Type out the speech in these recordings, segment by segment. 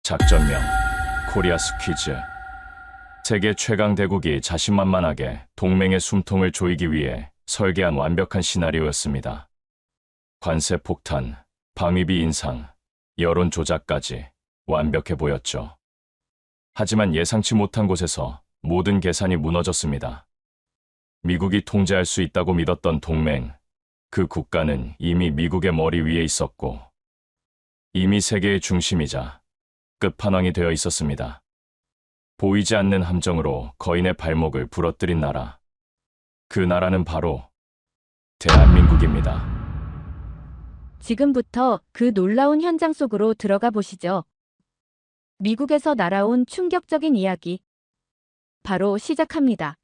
작전명 코리아 스퀴즈. 세계 최강 대국이 자신만만하게 동맹의 숨통을 조이기 위해 설계한 완벽한 시나리오였습니다. 관세 폭탄, 방위비 인상, 여론 조작까지 완벽해 보였죠. 하지만 예상치 못한 곳에서 모든 계산이 무너졌습니다. 미국이 통제할 수 있다고 믿었던 동맹, 그 국가는 이미 미국의 머리 위에 있었고 이미 세계의 중심이자 끝판왕이 되어 있었습니다. 보이지 않는 함정으로 거인의 발목을 부러뜨린 나라. 그 나라는 바로 대한민국입니다. 지금부터 그 놀라운 현장 속으로 들어가 보시죠. 미국에서 날아온 충격적인 이야기. 바로 시작합니다.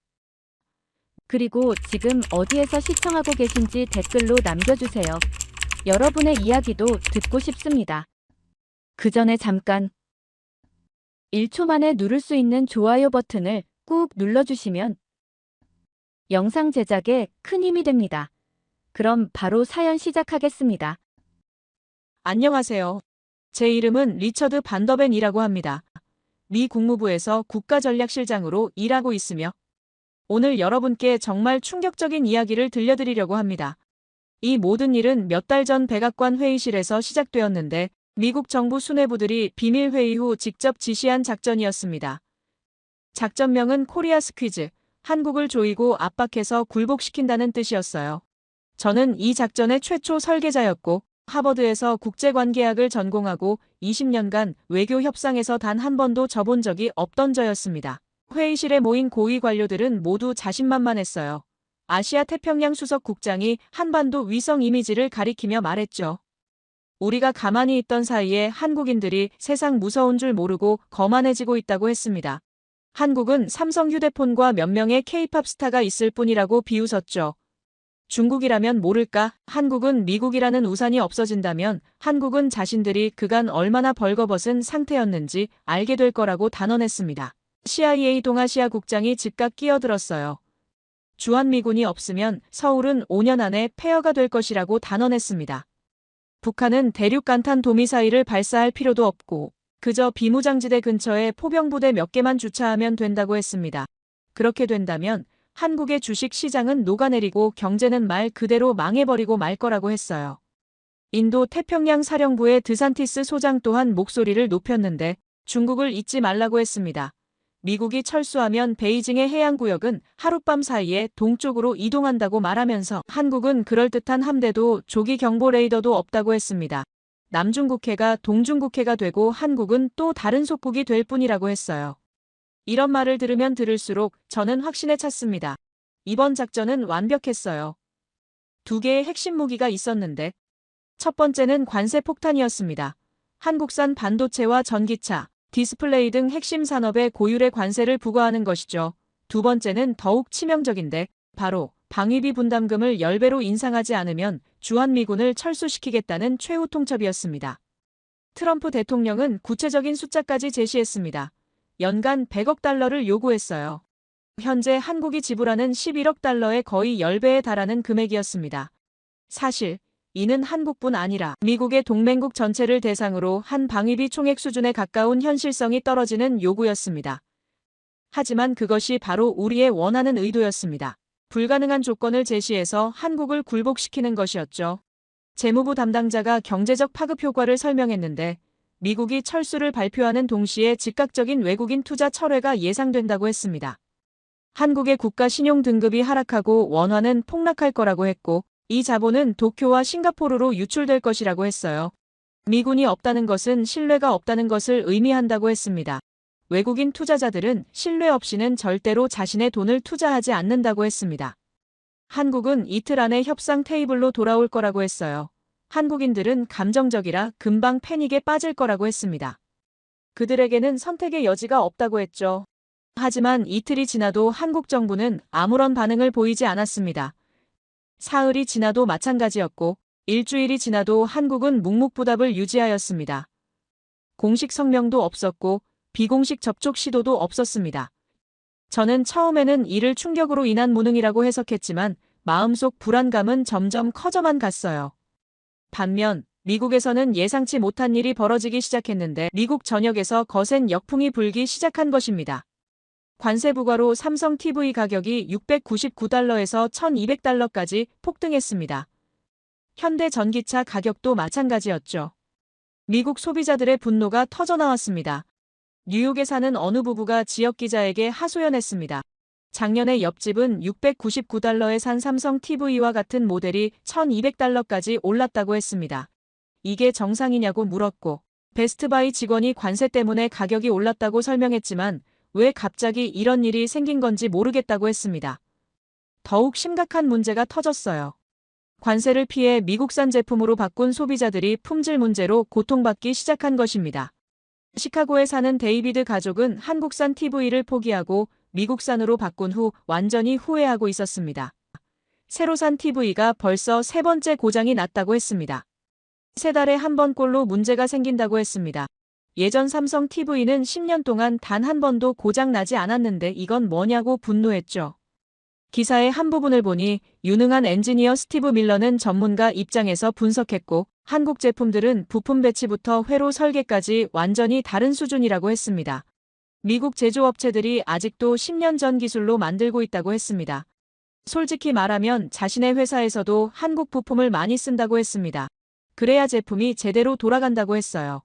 그리고 지금 어디에서 시청하고 계신지 댓글로 남겨주세요. 여러분의 이야기도 듣고 싶습니다. 그 전에 잠깐 1초 만에 누를 수 있는 좋아요 버튼을 꾹 눌러주시면 영상 제작에 큰 힘이 됩니다. 그럼 바로 사연 시작하겠습니다. 안녕하세요. 제 이름은 리처드 반더벤이라고 합니다. 미 국무부에서 국가전략실장으로 일하고 있으며 오늘 여러분께 정말 충격적인 이야기를 들려드리려고 합니다. 이 모든 일은 몇 달 전 백악관 회의실에서 시작되었는데 미국 정부 수뇌부들이 비밀 회의 후 직접 지시한 작전이었습니다. 작전명은 코리아 스퀴즈, 한국을 조이고 압박해서 굴복시킨다는 뜻이었어요. 저는 이 작전의 최초 설계자였고 하버드에서 국제관계학을 전공하고 20년간 외교 협상에서 단 한 번도 져본 적이 없던 저였습니다. 회의실에 모인 고위 관료들은 모두 자신만만했어요. 아시아 태평양 수석 국장이 한반도 위성 이미지를 가리키며 말했죠. 우리가 가만히 있던 사이에 한국인들이 세상 무서운 줄 모르고 거만해지고 있다고 했습니다. 한국은 삼성 휴대폰과 몇 명의 K-팝 스타가 있을 뿐이라고 비웃었죠. 중국이라면 모를까? 한국은 미국이라는 우산이 없어진다면 한국은 자신들이 그간 얼마나 벌거벗은 상태였는지 알게 될 거라고 단언했습니다. CIA 동아시아 국장이 즉각 끼어들었어요. 주한미군이 없으면 서울은 5년 안에 폐허가 될 것이라고 단언했습니다. 북한은 대륙 간탄 도미사일을 발사할 필요도 없고 그저 비무장지대 근처에 포병부대 몇 개만 주차하면 된다고 했습니다. 그렇게 된다면 한국의 주식 시장은 녹아내리고 경제는 말 그대로 망해버리고 말 거라고 했어요. 인도 태평양 사령부의 드산티스 소장 또한 목소리를 높였는데 중국을 잊지 말라고 했습니다. 미국이 철수하면 베이징의 해양구역은 하룻밤 사이에 동쪽으로 이동한다고 말하면서 한국은 그럴듯한 함대도 조기 경보 레이더도 없다고 했습니다. 남중국해가 동중국해가 되고 한국은 또 다른 속국이 될 뿐이라고 했어요. 이런 말을 들으면 들을수록 저는 확신에 찼습니다. 이번 작전은 완벽했어요. 두 개의 핵심 무기가 있었는데 첫 번째는 관세 폭탄이었습니다. 한국산 반도체와 전기차, 디스플레이 등 핵심 산업에 고율의 관세를 부과하는 것이죠. 두 번째는 더욱 치명적인데 바로 방위비 분담금을 10배로 인상하지 않으면 주한미군을 철수시키겠다는 최후 통첩이었습니다. 트럼프 대통령은 구체적인 숫자까지 제시했습니다. 연간 100억 달러를 요구했어요. 현재 한국이 지불하는 11억 달러의 거의 10배에 달하는 금액이었습니다. 사실 이는 한국뿐 아니라 미국의 동맹국 전체를 대상으로 한 방위비 총액 수준에 가까운 현실성이 떨어지는 요구였습니다. 하지만 그것이 바로 우리의 원하는 의도였습니다. 불가능한 조건을 제시해서 한국을 굴복시키는 것이었죠. 재무부 담당자가 경제적 파급 효과를 설명했는데 미국이 철수를 발표하는 동시에 즉각적인 외국인 투자 철회가 예상된다고 했습니다. 한국의 국가 신용 등급이 하락하고 원화는 폭락할 거라고 했고 이 자본은 도쿄와 싱가포르로 유출될 것이라고 했어요. 미군이 없다는 것은 신뢰가 없다는 것을 의미한다고 했습니다. 외국인 투자자들은 신뢰 없이는 절대로 자신의 돈을 투자하지 않는다고 했습니다. 한국은 이틀 안에 협상 테이블로 돌아올 거라고 했어요. 한국인들은 감정적이라 금방 패닉에 빠질 거라고 했습니다. 그들에게는 선택의 여지가 없다고 했죠. 하지만 이틀이 지나도 한국 정부는 아무런 반응을 보이지 않았습니다. 사흘이 지나도 마찬가지였고 일주일이 지나도 한국은 묵묵부답을 유지하였습니다. 공식 성명도 없었고 비공식 접촉 시도도 없었습니다. 저는 처음에는 이를 충격으로 인한 무능이라고 해석했지만 마음속 불안감은 점점 커져만 갔어요. 반면 미국에서는 예상치 못한 일이 벌어지기 시작했는데 미국 전역에서 거센 역풍이 불기 시작한 것입니다. 관세 부과로 삼성 TV 가격이 699달러에서 1200달러까지 폭등했습니다. 현대 전기차 가격도 마찬가지였죠. 미국 소비자들의 분노가 터져나왔습니다. 뉴욕에 사는 어느 부부가 지역 기자에게 하소연했습니다. 작년에 옆집은 699달러에 산 삼성 TV와 같은 모델이 1200달러까지 올랐다고 했습니다. 이게 정상이냐고 물었고, 베스트바이 직원이 관세 때문에 가격이 올랐다고 설명했지만 왜 갑자기 이런 일이 생긴 건지 모르겠다고 했습니다. 더욱 심각한 문제가 터졌어요. 관세를 피해 미국산 제품으로 바꾼 소비자들이 품질 문제로 고통받기 시작한 것입니다. 시카고에 사는 데이비드 가족은 한국산 TV를 포기하고 미국산으로 바꾼 후 완전히 후회하고 있었습니다. 새로 산 TV가 벌써 세 번째 고장이 났다고 했습니다. 세 달에 한 번꼴로 문제가 생긴다고 했습니다. 예전 삼성 TV는 10년 동안 단 한 번도 고장 나지 않았는데 이건 뭐냐고 분노했죠. 기사의 한 부분을 보니 유능한 엔지니어 스티브 밀러는 전문가 입장에서 분석했고 한국 제품들은 부품 배치부터 회로 설계까지 완전히 다른 수준이라고 했습니다. 미국 제조업체들이 아직도 10년 전 기술로 만들고 있다고 했습니다. 솔직히 말하면 자신의 회사에서도 한국 부품을 많이 쓴다고 했습니다. 그래야 제품이 제대로 돌아간다고 했어요.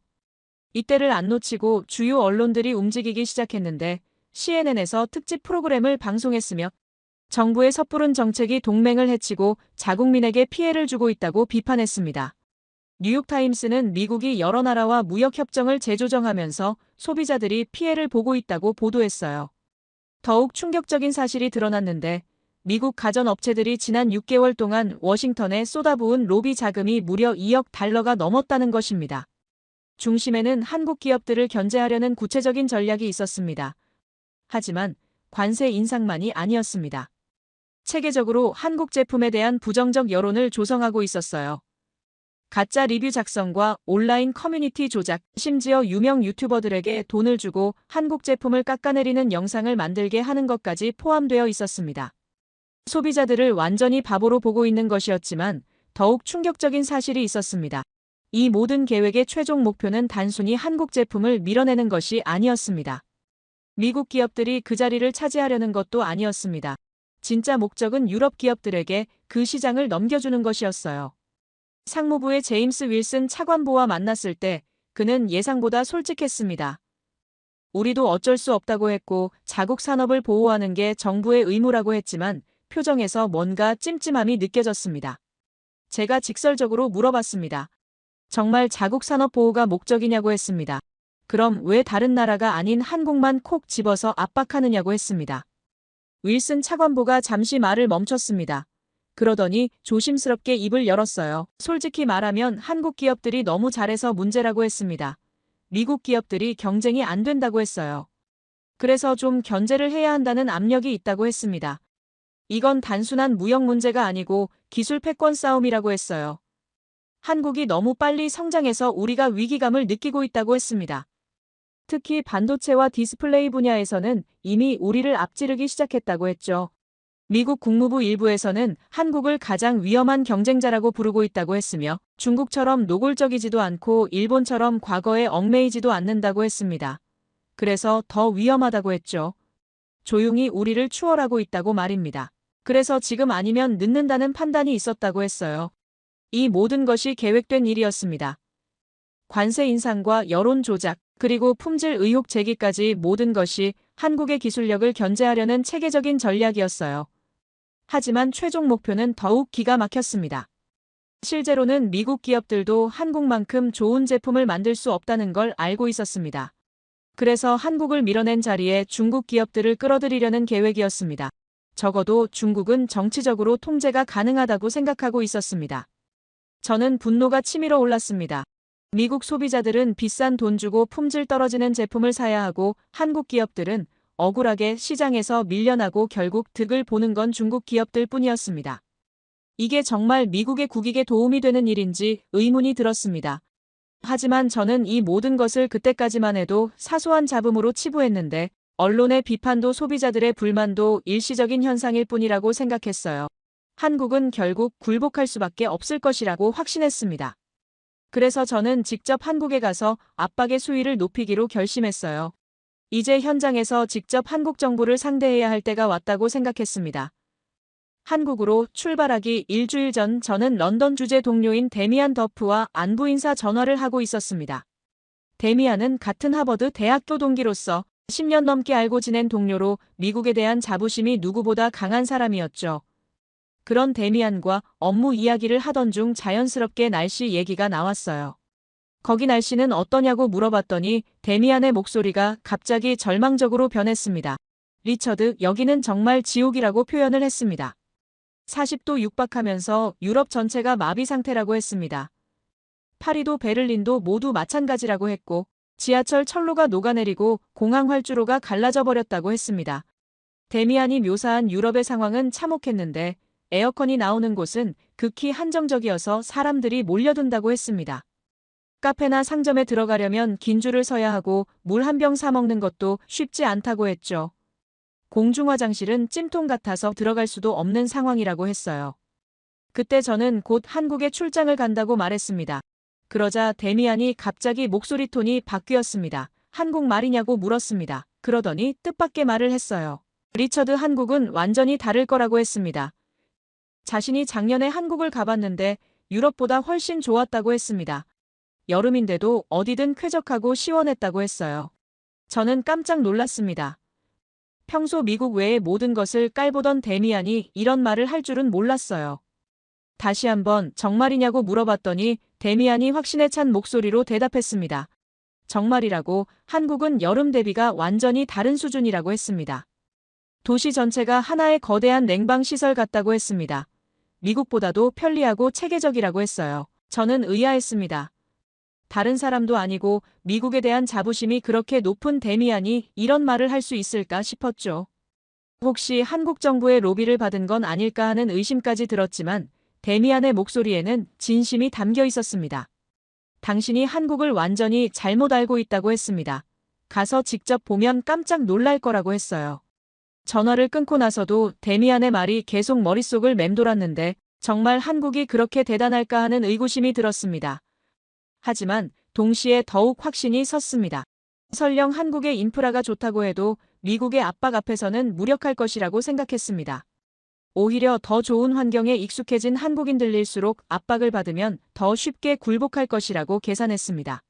이때를 안 놓치고 주요 언론들이 움직이기 시작했는데 CNN에서 특집 프로그램을 방송했으며 정부의 섣부른 정책이 동맹을 해치고 자국민에게 피해를 주고 있다고 비판했습니다. 뉴욕타임스는 미국이 여러 나라와 무역협정을 재조정하면서 소비자들이 피해를 보고 있다고 보도했어요. 더욱 충격적인 사실이 드러났는데 미국 가전업체들이 지난 6개월 동안 워싱턴에 쏟아부은 로비 자금이 무려 2억 달러가 넘었다는 것입니다. 중심에는 한국 기업들을 견제하려는 구체적인 전략이 있었습니다. 하지만 관세 인상만이 아니었습니다. 체계적으로 한국 제품에 대한 부정적 여론을 조성하고 있었어요. 가짜 리뷰 작성과 온라인 커뮤니티 조작, 심지어 유명 유튜버들에게 돈을 주고 한국 제품을 깎아내리는 영상을 만들게 하는 것까지 포함되어 있었습니다. 소비자들을 완전히 바보로 보고 있는 것이었지만 더욱 충격적인 사실이 있었습니다. 이 모든 계획의 최종 목표는 단순히 한국 제품을 밀어내는 것이 아니었습니다. 미국 기업들이 그 자리를 차지하려는 것도 아니었습니다. 진짜 목적은 유럽 기업들에게 그 시장을 넘겨주는 것이었어요. 상무부의 제임스 윌슨 차관보와 만났을 때 그는 예상보다 솔직했습니다. 우리도 어쩔 수 없다고 했고 자국 산업을 보호하는 게 정부의 의무라고 했지만 표정에서 뭔가 찜찜함이 느껴졌습니다. 제가 직설적으로 물어봤습니다. 정말 자국 산업 보호가 목적이냐고 했습니다. 그럼 왜 다른 나라가 아닌 한국만 콕 집어서 압박하느냐고 했습니다. 윌슨 차관보가 잠시 말을 멈췄습니다. 그러더니 조심스럽게 입을 열었어요. 솔직히 말하면 한국 기업들이 너무 잘해서 문제라고 했습니다. 미국 기업들이 경쟁이 안 된다고 했어요. 그래서 좀 견제를 해야 한다는 압력이 있다고 했습니다. 이건 단순한 무역 문제가 아니고 기술 패권 싸움이라고 했어요. 한국이 너무 빨리 성장해서 우리가 위기감을 느끼고 있다고 했습니다. 특히 반도체와 디스플레이 분야에서는 이미 우리를 앞지르기 시작했다고 했죠. 미국 국무부 일부에서는 한국을 가장 위험한 경쟁자라고 부르고 있다고 했으며 중국처럼 노골적이지도 않고 일본처럼 과거에 얽매이지도 않는다고 했습니다. 그래서 더 위험하다고 했죠. 조용히 우리를 추월하고 있다고 말입니다. 그래서 지금 아니면 늦는다는 판단이 있었다고 했어요. 이 모든 것이 계획된 일이었습니다. 관세 인상과 여론 조작, 그리고 품질 의혹 제기까지 모든 것이 한국의 기술력을 견제하려는 체계적인 전략이었어요. 하지만 최종 목표는 더욱 기가 막혔습니다. 실제로는 미국 기업들도 한국만큼 좋은 제품을 만들 수 없다는 걸 알고 있었습니다. 그래서 한국을 밀어낸 자리에 중국 기업들을 끌어들이려는 계획이었습니다. 적어도 중국은 정치적으로 통제가 가능하다고 생각하고 있었습니다. 저는 분노가 치밀어 올랐습니다. 미국 소비자들은 비싼 돈 주고 품질 떨어지는 제품을 사야 하고 한국 기업들은 억울하게 시장에서 밀려나고 결국 득을 보는 건 중국 기업들 뿐이었습니다. 이게 정말 미국의 국익에 도움이 되는 일인지 의문이 들었습니다. 하지만 저는 이 모든 것을 그때까지만 해도 사소한 잡음으로 치부했는데 언론의 비판도 소비자들의 불만도 일시적인 현상일 뿐이라고 생각했어요. 한국은 결국 굴복할 수밖에 없을 것이라고 확신했습니다. 그래서 저는 직접 한국에 가서 압박의 수위를 높이기로 결심했어요. 이제 현장에서 직접 한국 정부를 상대해야 할 때가 왔다고 생각했습니다. 한국으로 출발하기 일주일 전 저는 런던 주재 동료인 데미안 더프와 안부 인사 전화를 하고 있었습니다. 데미안은 같은 하버드 대학교 동기로서 10년 넘게 알고 지낸 동료로 미국에 대한 자부심이 누구보다 강한 사람이었죠. 그런 데미안과 업무 이야기를 하던 중 자연스럽게 날씨 얘기가 나왔어요. 거기 날씨는 어떠냐고 물어봤더니 데미안의 목소리가 갑자기 절망적으로 변했습니다. 리처드, 여기는 정말 지옥이라고 표현을 했습니다. 40도 육박하면서 유럽 전체가 마비 상태라고 했습니다. 파리도 베를린도 모두 마찬가지라고 했고 지하철 철로가 녹아내리고 공항 활주로가 갈라져 버렸다고 했습니다. 데미안이 묘사한 유럽의 상황은 참혹했는데 에어컨이 나오는 곳은 극히 한정적이어서 사람들이 몰려든다고 했습니다. 카페나 상점에 들어가려면 긴 줄을 서야 하고 물 한 병 사 먹는 것도 쉽지 않다고 했죠. 공중 화장실은 찜통 같아서 들어갈 수도 없는 상황이라고 했어요. 그때 저는 곧 한국에 출장을 간다고 말했습니다. 그러자 데미안이 갑자기 목소리 톤이 바뀌었습니다. 한국말이냐고 물었습니다. 그러더니 뜻밖의 말을 했어요. 리처드, 한국은 완전히 다를 거라고 했습니다. 자신이 작년에 한국을 가봤는데 유럽보다 훨씬 좋았다고 했습니다. 여름인데도 어디든 쾌적하고 시원했다고 했어요. 저는 깜짝 놀랐습니다. 평소 미국 외의 모든 것을 깔보던 데미안이 이런 말을 할 줄은 몰랐어요. 다시 한번 정말이냐고 물어봤더니 데미안이 확신에 찬 목소리로 대답했습니다. 정말이라고, 한국은 여름 대비가 완전히 다른 수준이라고 했습니다. 도시 전체가 하나의 거대한 냉방 시설 같다고 했습니다. 미국보다도 편리하고 체계적이라고 했어요. 저는 의아했습니다. 다른 사람도 아니고 미국에 대한 자부심이 그렇게 높은 데미안이 이런 말을 할 수 있을까 싶었죠. 혹시 한국 정부의 로비를 받은 건 아닐까 하는 의심까지 들었지만 데미안의 목소리에는 진심이 담겨 있었습니다. 당신이 한국을 완전히 잘못 알고 있다고 했습니다. 가서 직접 보면 깜짝 놀랄 거라고 했어요. 전화를 끊고 나서도 데미안의 말이 계속 머릿속을 맴돌았는데 정말 한국이 그렇게 대단할까 하는 의구심이 들었습니다. 하지만 동시에 더욱 확신이 섰습니다. 설령 한국의 인프라가 좋다고 해도 미국의 압박 앞에서는 무력할 것이라고 생각했습니다. 오히려 더 좋은 환경에 익숙해진 한국인들일수록 압박을 받으면 더 쉽게 굴복할 것이라고 계산했습니다.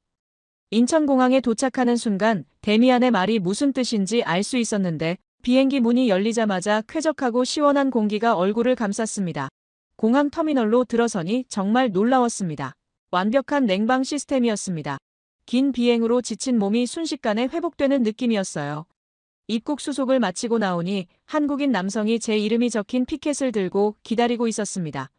인천공항에 도착하는 순간 데미안의 말이 무슨 뜻인지 알 수 있었는데 비행기 문이 열리자마자 쾌적하고 시원한 공기가 얼굴을 감쌌습니다. 공항 터미널로 들어서니 정말 놀라웠습니다. 완벽한 냉방 시스템이었습니다. 긴 비행으로 지친 몸이 순식간에 회복되는 느낌이었어요. 입국 수속을 마치고 나오니 한국인 남성이 제 이름이 적힌 피켓을 들고 기다리고 있었습니다.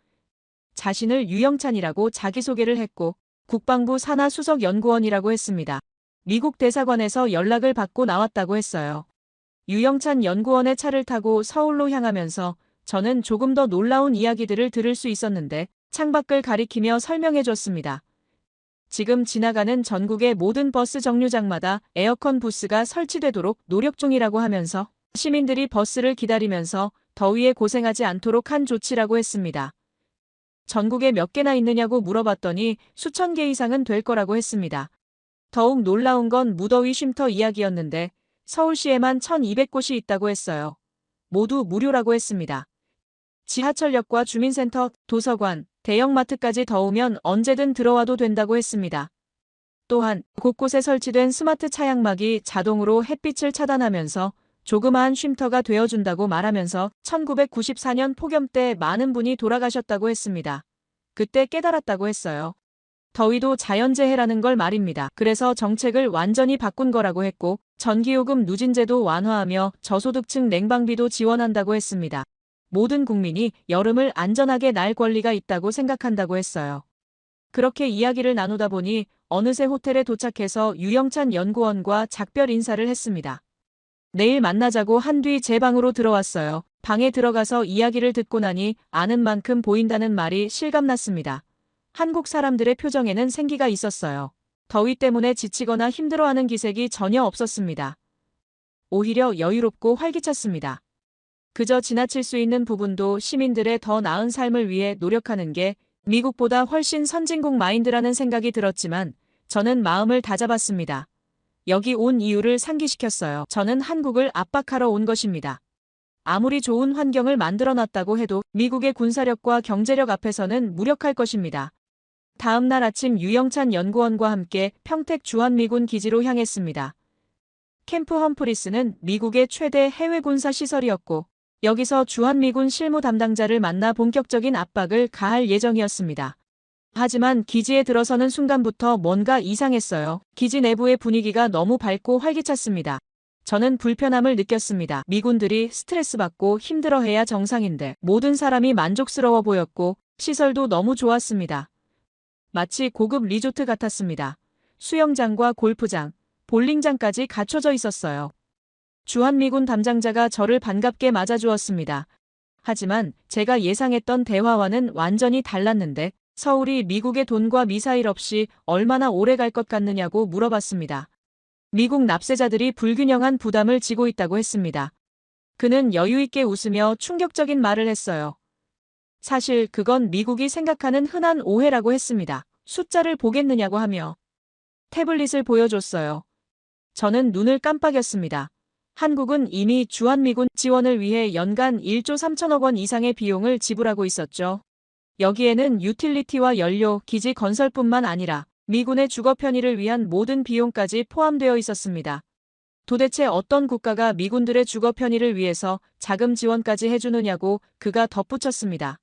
자신을 유영찬이라고 자기소개를 했고 국방부 산하 수석 연구원이라고 했습니다. 미국 대사관에서 연락을 받고 나왔다고 했어요. 유영찬 연구원의 차를 타고 서울로 향하면서 저는 조금 더 놀라운 이야기들을 들을 수 있었는데 창밖을 가리키며 설명해 줬습니다. 지금 지나가는 전국의 모든 버스 정류장마다 에어컨 부스가 설치되도록 노력 중이라고 하면서 시민들이 버스를 기다리면서 더위에 고생하지 않도록 한 조치라고 했습니다. 전국에 몇 개나 있느냐고 물어봤더니 수천 개 이상은 될 거라고 했습니다. 더욱 놀라운 건 무더위 쉼터 이야기였는데 서울시에만 1,200곳이 있다고 했어요. 모두 무료라고 했습니다. 지하철역과 주민센터, 도서관, 대형마트까지 더우면 언제든 들어와도 된다고 했습니다. 또한 곳곳에 설치된 스마트 차양막이 자동으로 햇빛을 차단하면서 조그마한 쉼터가 되어준다고 말하면서 1994년 폭염 때 많은 분이 돌아가셨다고 했습니다. 그때 깨달았다고 했어요. 더위도 자연재해라는 걸 말입니다. 그래서 정책을 완전히 바꾼 거라고 했고 전기요금 누진제도 완화하며 저소득층 냉방비도 지원한다고 했습니다. 모든 국민이 여름을 안전하게 날 권리가 있다고 생각한다고 했어요. 그렇게 이야기를 나누다 보니 어느새 호텔에 도착해서 유영찬 연구원과 작별 인사를 했습니다. 내일 만나자고 한 뒤 제 방으로 들어왔어요. 방에 들어가서 이야기를 듣고 나니 아는 만큼 보인다는 말이 실감났습니다. 한국 사람들의 표정에는 생기가 있었어요. 더위 때문에 지치거나 힘들어하는 기색이 전혀 없었습니다. 오히려 여유롭고 활기찼습니다. 그저 지나칠 수 있는 부분도 시민들의 더 나은 삶을 위해 노력하는 게 미국보다 훨씬 선진국 마인드라는 생각이 들었지만 저는 마음을 다잡았습니다. 여기 온 이유를 상기시켰어요. 저는 한국을 압박하러 온 것입니다. 아무리 좋은 환경을 만들어놨다고 해도 미국의 군사력과 경제력 앞에서는 무력할 것입니다. 다음 날 아침 유영찬 연구원과 함께 평택 주한미군 기지로 향했습니다. 캠프 험프리스는 미국의 최대 해외 군사 시설이었고 여기서 주한미군 실무 담당자를 만나 본격적인 압박을 가할 예정이었습니다. 하지만 기지에 들어서는 순간부터 뭔가 이상했어요. 기지 내부의 분위기가 너무 밝고 활기찼습니다. 저는 불편함을 느꼈습니다. 미군들이 스트레스 받고 힘들어해야 정상인데 모든 사람이 만족스러워 보였고 시설도 너무 좋았습니다. 마치 고급 리조트 같았습니다. 수영장과 골프장, 볼링장까지 갖춰져 있었어요. 주한미군 담당자가 저를 반갑게 맞아주었습니다. 하지만 제가 예상했던 대화와는 완전히 달랐는데 서울이 미국의 돈과 미사일 없이 얼마나 오래 갈 것 같느냐고 물어봤습니다. 미국 납세자들이 불균형한 부담을 지고 있다고 했습니다. 그는 여유있게 웃으며 충격적인 말을 했어요. 사실 그건 미국이 생각하는 흔한 오해라고 했습니다. 숫자를 보겠느냐고 하며 태블릿을 보여줬어요. 저는 눈을 깜빡였습니다. 한국은 이미 주한미군 지원을 위해 연간 1조 3천억 원 이상의 비용을 지불하고 있었죠. 여기에는 유틸리티와 연료, 기지 건설뿐만 아니라 미군의 주거 편의를 위한 모든 비용까지 포함되어 있었습니다. 도대체 어떤 국가가 미군들의 주거 편의를 위해서 자금 지원까지 해주느냐고 그가 덧붙였습니다.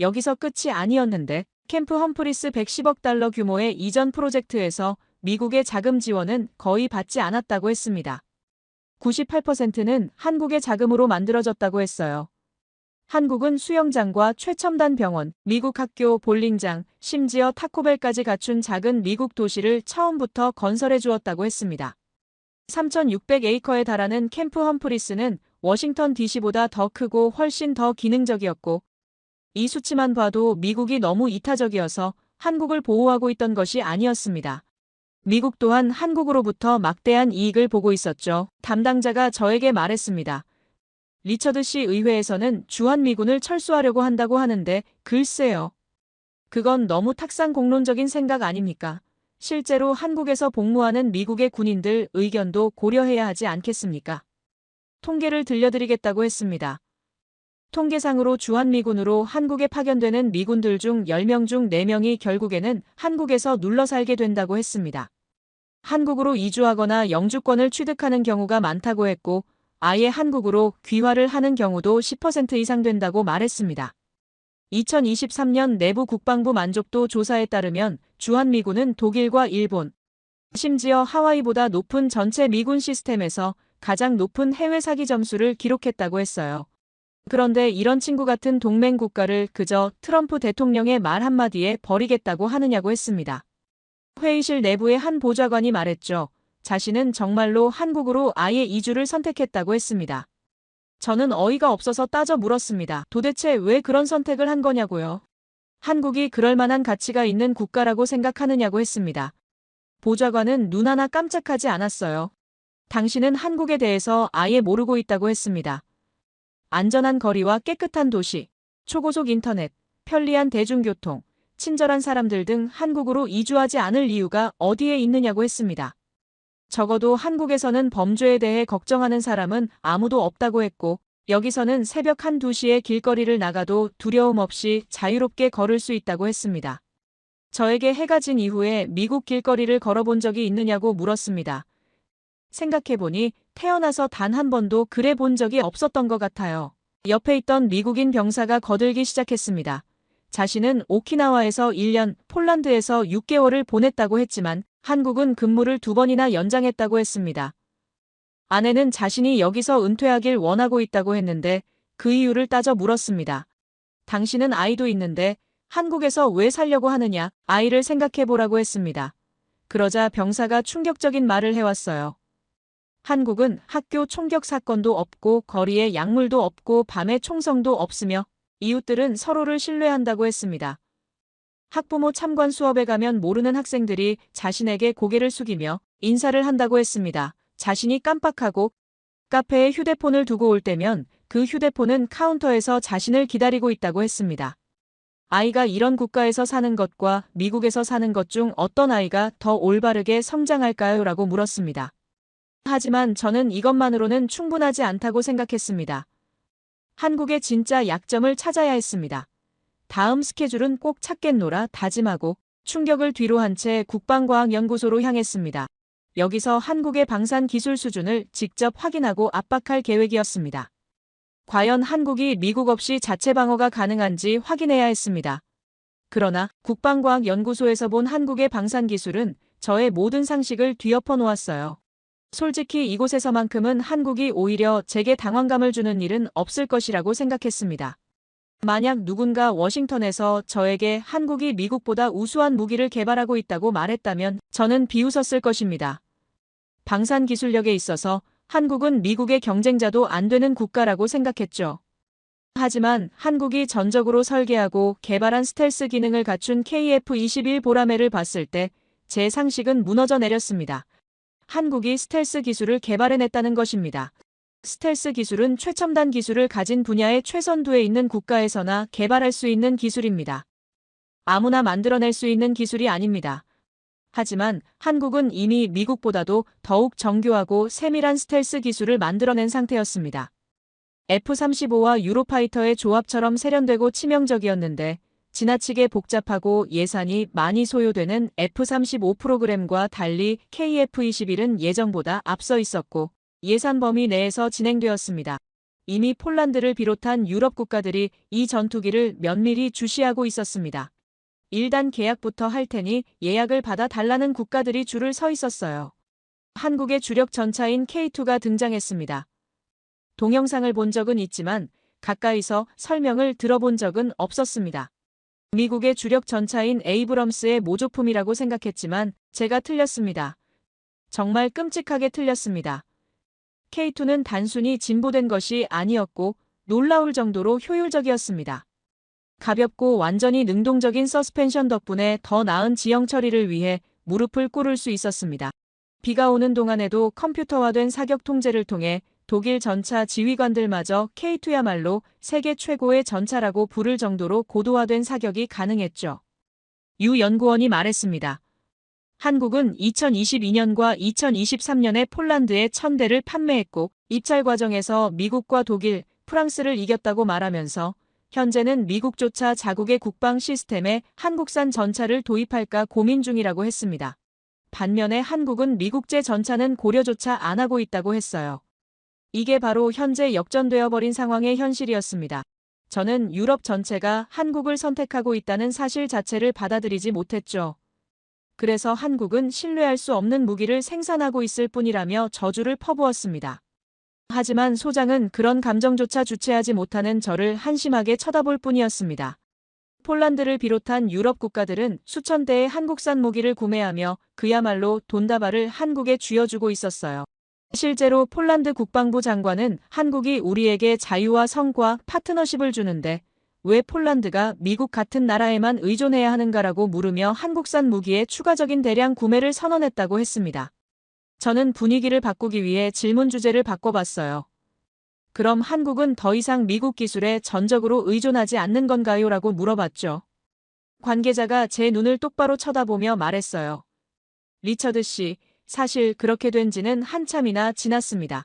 여기서 끝이 아니었는데 캠프 험프리스 110억 달러 규모의 이전 프로젝트에서 미국의 자금 지원은 거의 받지 않았다고 했습니다. 98%는 한국의 자금으로 만들어졌다고 했어요. 한국은 수영장과 최첨단 병원, 미국 학교, 볼링장, 심지어 타코벨까지 갖춘 작은 미국 도시를 처음부터 건설해 주었다고 했습니다. 3,600에이커에 달하는 캠프 험프리스는 워싱턴 DC보다 더 크고 훨씬 더 기능적이었고 이 수치만 봐도 미국이 너무 이타적이어서 한국을 보호하고 있던 것이 아니었습니다. 미국 또한 한국으로부터 막대한 이익을 보고 있었죠. 담당자가 저에게 말했습니다. 리처드시 의회에서는 주한미군을 철수하려고 한다고 하는데 글쎄요. 그건 너무 탁상공론적인 생각 아닙니까? 실제로 한국에서 복무하는 미국의 군인들 의견도 고려해야 하지 않겠습니까? 통계를 들려드리겠다고 했습니다. 통계상으로 주한미군으로 한국에 파견되는 미군들 중 10명 중 4명이 결국에는 한국에서 눌러 살게 된다고 했습니다. 한국으로 이주하거나 영주권을 취득하는 경우가 많다고 했고 아예 한국으로 귀화를 하는 경우도 10% 이상 된다고 말했습니다. 2023년 내부 국방부 만족도 조사에 따르면 주한미군은 독일과 일본, 심지어 하와이보다 높은 전체 미군 시스템에서 가장 높은 해외 사기 점수를 기록했다고 했어요. 그런데 이런 친구 같은 동맹 국가를 그저 트럼프 대통령의 말 한마디에 버리겠다고 하느냐고 했습니다. 회의실 내부의 한 보좌관이 말했죠. 자신은 정말로 한국으로 아예 이주를 선택했다고 했습니다. 저는 어이가 없어서 따져 물었습니다. 도대체 왜 그런 선택을 한 거냐고요? 한국이 그럴 만한 가치가 있는 국가라고 생각하느냐고 했습니다. 보좌관은 눈 하나 깜짝하지 않았어요. 당신은 한국에 대해서 아예 모르고 있다고 했습니다. 안전한 거리와 깨끗한 도시, 초고속 인터넷, 편리한 대중교통, 친절한 사람들 등 한국으로 이주하지 않을 이유가 어디에 있느냐고 했습니다. 적어도 한국에서는 범죄에 대해 걱정하는 사람은 아무도 없다고 했고 여기서는 새벽 1, 2시에 길거리를 나가도 두려움 없이 자유롭게 걸을 수 있다고 했습니다. 저에게 해가 진 이후에 미국 길거리를 걸어본 적이 있느냐고 물었습니다. 생각해보니 태어나서 단 한 번도 그래 본 적이 없었던 것 같아요. 옆에 있던 미국인 병사가 거들기 시작했습니다. 자신은 오키나와에서 1년, 폴란드에서 6개월을 보냈다고 했지만 한국은 근무를 2번이나 연장했다고 했습니다. 아내는 자신이 여기서 은퇴하길 원하고 있다고 했는데 그 이유를 따져 물었습니다. 당신은 아이도 있는데 한국에서 왜 살려고 하느냐, 아이를 생각해보라고 했습니다. 그러자 병사가 충격적인 말을 해왔어요. 한국은 학교 총격 사건도 없고 거리에 약물도 없고 밤에 총성도 없으며 이웃들은 서로를 신뢰한다고 했습니다. 학부모 참관 수업에 가면 모르는 학생들이 자신에게 고개를 숙이며 인사를 한다고 했습니다. 자신이 깜빡하고 카페에 휴대폰을 두고 올 때면 그 휴대폰은 카운터에서 자신을 기다리고 있다고 했습니다. 아이가 이런 국가에서 사는 것과 미국에서 사는 것 중 어떤 아이가 더 올바르게 성장할까요? 라고 물었습니다. 하지만 저는 이것만으로는 충분하지 않다고 생각했습니다. 한국의 진짜 약점을 찾아야 했습니다. 다음 스케줄은 꼭 찾겠노라 다짐하고 충격을 뒤로 한 채 국방과학연구소로 향했습니다. 여기서 한국의 방산 기술 수준을 직접 확인하고 압박할 계획이었습니다. 과연 한국이 미국 없이 자체 방어가 가능한지 확인해야 했습니다. 그러나 국방과학연구소에서 본 한국의 방산 기술은 저의 모든 상식을 뒤엎어 놓았어요. 솔직히 이곳에서만큼은 한국이 오히려 제게 당황감을 주는 일은 없을 것이라고 생각했습니다. 만약 누군가 워싱턴에서 저에게 한국이 미국보다 우수한 무기를 개발하고 있다고 말했다면 저는 비웃었을 것입니다. 방산 기술력에 있어서 한국은 미국의 경쟁자도 안 되는 국가라고 생각했죠. 하지만 한국이 전적으로 설계하고 개발한 스텔스 기능을 갖춘 KF-21 보라매를 봤을 때 제 상식은 무너져 내렸습니다. 한국이 스텔스 기술을 개발해냈다는 것입니다. 스텔스 기술은 최첨단 기술을 가진 분야의 최선두에 있는 국가에서나 개발할 수 있는 기술입니다. 아무나 만들어낼 수 있는 기술이 아닙니다. 하지만 한국은 이미 미국보다도 더욱 정교하고 세밀한 스텔스 기술을 만들어낸 상태였습니다. F-35와 유로파이터의 조합처럼 세련되고 치명적이었는데 지나치게 복잡하고 예산이 많이 소요되는 F-35 프로그램과 달리 KF-21은 예정보다 앞서 있었고 예산 범위 내에서 진행되었습니다. 이미 폴란드를 비롯한 유럽 국가들이 이 전투기를 면밀히 주시하고 있었습니다. 일단 계약부터 할 테니 예약을 받아 달라는 국가들이 줄을 서 있었어요. 한국의 주력 전차인 K2가 등장했습니다. 동영상을 본 적은 있지만 가까이서 설명을 들어본 적은 없었습니다. 미국의 주력 전차인 에이브럼스의 모조품이라고 생각했지만 제가 틀렸습니다. 정말 끔찍하게 틀렸습니다. K2는 단순히 진보된 것이 아니었고 놀라울 정도로 효율적이었습니다. 가볍고 완전히 능동적인 서스펜션 덕분에 더 나은 지형 처리를 위해 무릎을 꿇을 수 있었습니다. 비가 오는 동안에도 컴퓨터화된 사격 통제를 통해 독일 전차 지휘관들마저 K2야말로 세계 최고의 전차라고 부를 정도로 고도화된 사격이 가능했죠. 유 연구원이 말했습니다. 한국은 2022년과 2023년에 폴란드에 1000대를 판매했고 입찰 과정에서 미국과 독일, 프랑스를 이겼다고 말하면서 현재는 미국조차 자국의 국방 시스템에 한국산 전차를 도입할까 고민 중이라고 했습니다. 반면에 한국은 미국제 전차는 고려조차 안 하고 있다고 했어요. 이게 바로 현재 역전되어 버린 상황의 현실이었습니다. 저는 유럽 전체가 한국을 선택하고 있다는 사실 자체를 받아들이지 못했죠. 그래서 한국은 신뢰할 수 없는 무기를 생산하고 있을 뿐이라며 저주를 퍼부었습니다. 하지만 소장은 그런 감정조차 주체하지 못하는 저를 한심하게 쳐다볼 뿐이었습니다. 폴란드를 비롯한 유럽 국가들은 수천 대의 한국산 무기를 구매하며 그야말로 돈다발을 한국에 쥐어주고 있었어요. 실제로 폴란드 국방부 장관은 한국이 우리에게 자유와 성과 파트너십을 주는데 왜 폴란드가 미국 같은 나라에만 의존해야 하는가라고 물으며 한국산 무기의 추가적인 대량 구매를 선언했다고 했습니다. 저는 분위기를 바꾸기 위해 질문 주제를 바꿔봤어요. 그럼 한국은 더 이상 미국 기술에 전적으로 의존하지 않는 건가요? 라고 물어봤죠. 관계자가 제 눈을 똑바로 쳐다보며 말했어요. 리처드 씨, 사실 그렇게 된 지는 한참이나 지났습니다.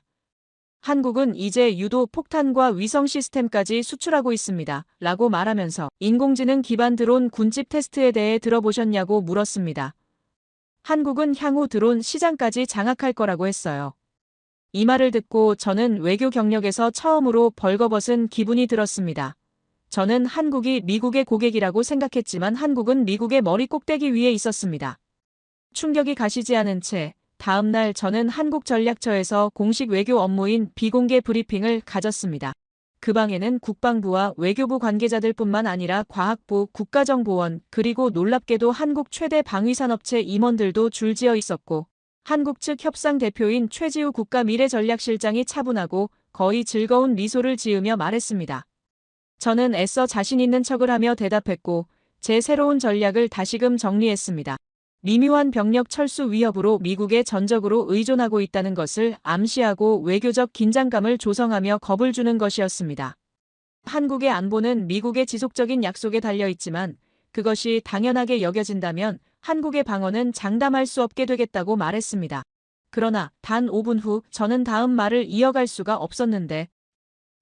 한국은 이제 유도 폭탄과 위성 시스템까지 수출하고 있습니다. 라고 말하면서 인공지능 기반 드론 군집 테스트에 대해 들어보셨냐고 물었습니다. 한국은 향후 드론 시장까지 장악할 거라고 했어요. 이 말을 듣고 저는 외교 경력에서 처음으로 벌거벗은 기분이 들었습니다. 저는 한국이 미국의 고객이라고 생각했지만 한국은 미국의 머리 꼭대기 위에 있었습니다. 충격이 가시지 않은 채 다음 날 저는 한국전략처에서 공식 외교 업무인 비공개 브리핑을 가졌습니다. 그 방에는 국방부와 외교부 관계자들뿐만 아니라 과학부, 국가정보원, 그리고 놀랍게도 한국 최대 방위산업체 임원들도 줄지어 있었고 한국 측 협상 대표인 최지우 국가미래전략실장이 차분하고 거의 즐거운 미소를 지으며 말했습니다. 저는 애써 자신 있는 척을 하며 대답했고 제 새로운 전략을 다시금 정리했습니다. 미묘한 병력 철수 위협으로 미국에 전적으로 의존하고 있다는 것을 암시하고 외교적 긴장감을 조성하며 겁을 주는 것이었습니다. 한국의 안보는 미국의 지속적인 약속에 달려 있지만 그것이 당연하게 여겨진다면 한국의 방어는 장담할 수 없게 되겠다고 말했습니다. 그러나 단 5분 후 저는 다음 말을 이어갈 수가 없었는데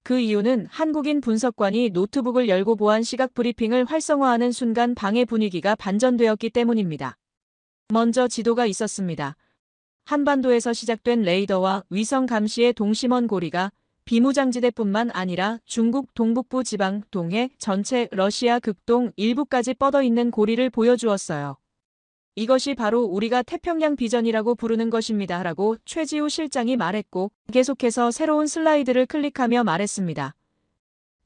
그 이유는 한국인 분석관이 노트북을 열고 보안 시각 브리핑을 활성화하는 순간 방해 분위기가 반전되었기 때문입니다. 먼저 지도가 있었습니다. 한반도에서 시작된 레이더와 위성 감시의 동심원 고리가 비무장지대뿐만 아니라 중국 동북부 지방, 동해, 전체 러시아 극동 일부까지 뻗어 있는 고리를 보여주었어요. 이것이 바로 우리가 태평양 비전이라고 부르는 것입니다. 라고 최지우 실장이 말했고 계속해서 새로운 슬라이드를 클릭하며 말했습니다.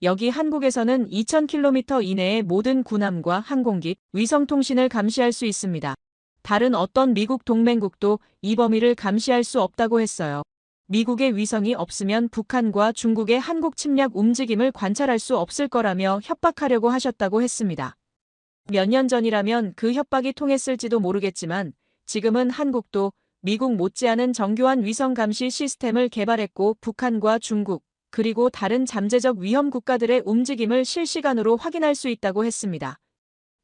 여기 한국에서는 2000km 이내의 모든 군함과 항공기, 위성통신을 감시할 수 있습니다. 다른 어떤 미국 동맹국도 이 범위를 감시할 수 없다고 했어요. 미국의 위성이 없으면 북한과 중국의 한국 침략 움직임을 관찰할 수 없을 거라며 협박하려고 하셨다고 했습니다. 몇 년 전이라면 그 협박이 통했을지도 모르겠지만 지금은 한국도 미국 못지않은 정교한 위성 감시 시스템을 개발했고 북한과 중국, 그리고 다른 잠재적 위험 국가들의 움직임을 실시간으로 확인할 수 있다고 했습니다.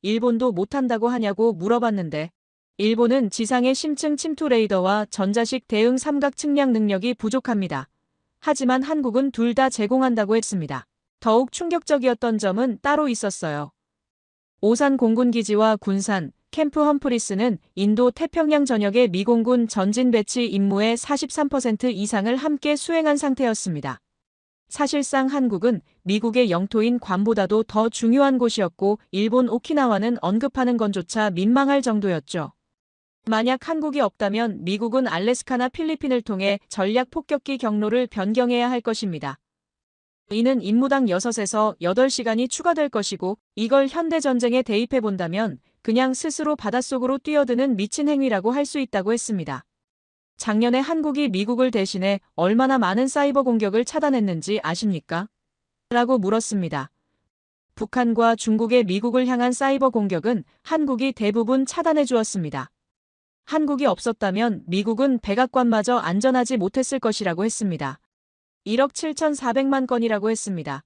일본도 못한다고 하냐고 물어봤는데 일본은 지상의 심층 침투 레이더와 전자식 대응 삼각 측량 능력이 부족합니다. 하지만 한국은 둘 다 제공한다고 했습니다. 더욱 충격적이었던 점은 따로 있었어요. 오산 공군기지와 군산, 캠프 험프리스는 인도 태평양 전역의 미공군 전진 배치 임무의 43% 이상을 함께 수행한 상태였습니다. 사실상 한국은 미국의 영토인 괌보다도 더 중요한 곳이었고 일본 오키나와는 언급하는 건조차 민망할 정도였죠. 만약 한국이 없다면 미국은 알래스카나 필리핀을 통해 전략 폭격기 경로를 변경해야 할 것입니다. 이는 임무당 6에서 8시간이 추가될 것이고 이걸 현대전쟁에 대입해본다면 그냥 스스로 바닷속으로 뛰어드는 미친 행위라고 할 수 있다고 했습니다. 작년에 한국이 미국을 대신해 얼마나 많은 사이버 공격을 차단했는지 아십니까? 라고 물었습니다. 북한과 중국의 미국을 향한 사이버 공격은 한국이 대부분 차단해 주었습니다. 한국이 없었다면 미국은 백악관마저 안전하지 못했을 것이라고 했습니다. 1억 7,400만 건이라고 했습니다.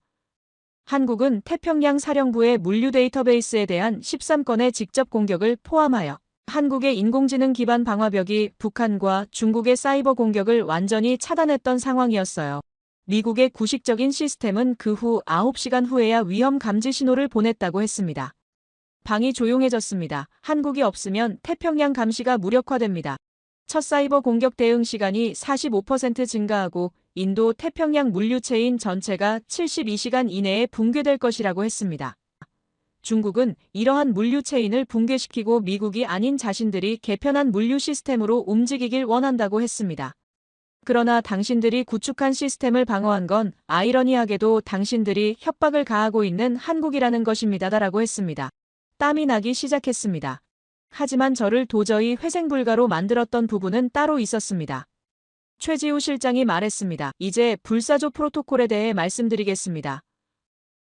한국은 태평양 사령부의 물류 데이터베이스에 대한 13건의 직접 공격을 포함하여 한국의 인공지능 기반 방화벽이 북한과 중국의 사이버 공격을 완전히 차단했던 상황이었어요. 미국의 구식적인 시스템은 그 후 9시간 후에야 위험 감지 신호를 보냈다고 했습니다. 방이 조용해졌습니다. 한국이 없으면 태평양 감시가 무력화됩니다. 첫 사이버 공격 대응 시간이 45% 증가하고 인도 태평양 물류체인 전체가 72시간 이내에 붕괴될 것이라고 했습니다. 중국은 이러한 물류체인을 붕괴시키고 미국이 아닌 자신들이 개편한 물류 시스템으로 움직이길 원한다고 했습니다. 그러나 당신들이 구축한 시스템을 방어한 건 아이러니하게도 당신들이 협박을 가하고 있는 한국이라는 것입니다라고 했습니다. 땀이 나기 시작했습니다. 하지만 저를 도저히 회생불가로 만들었던 부분은 따로 있었습니다. 최지우 실장이 말했습니다. 이제 불사조 프로토콜에 대해 말씀드리겠습니다.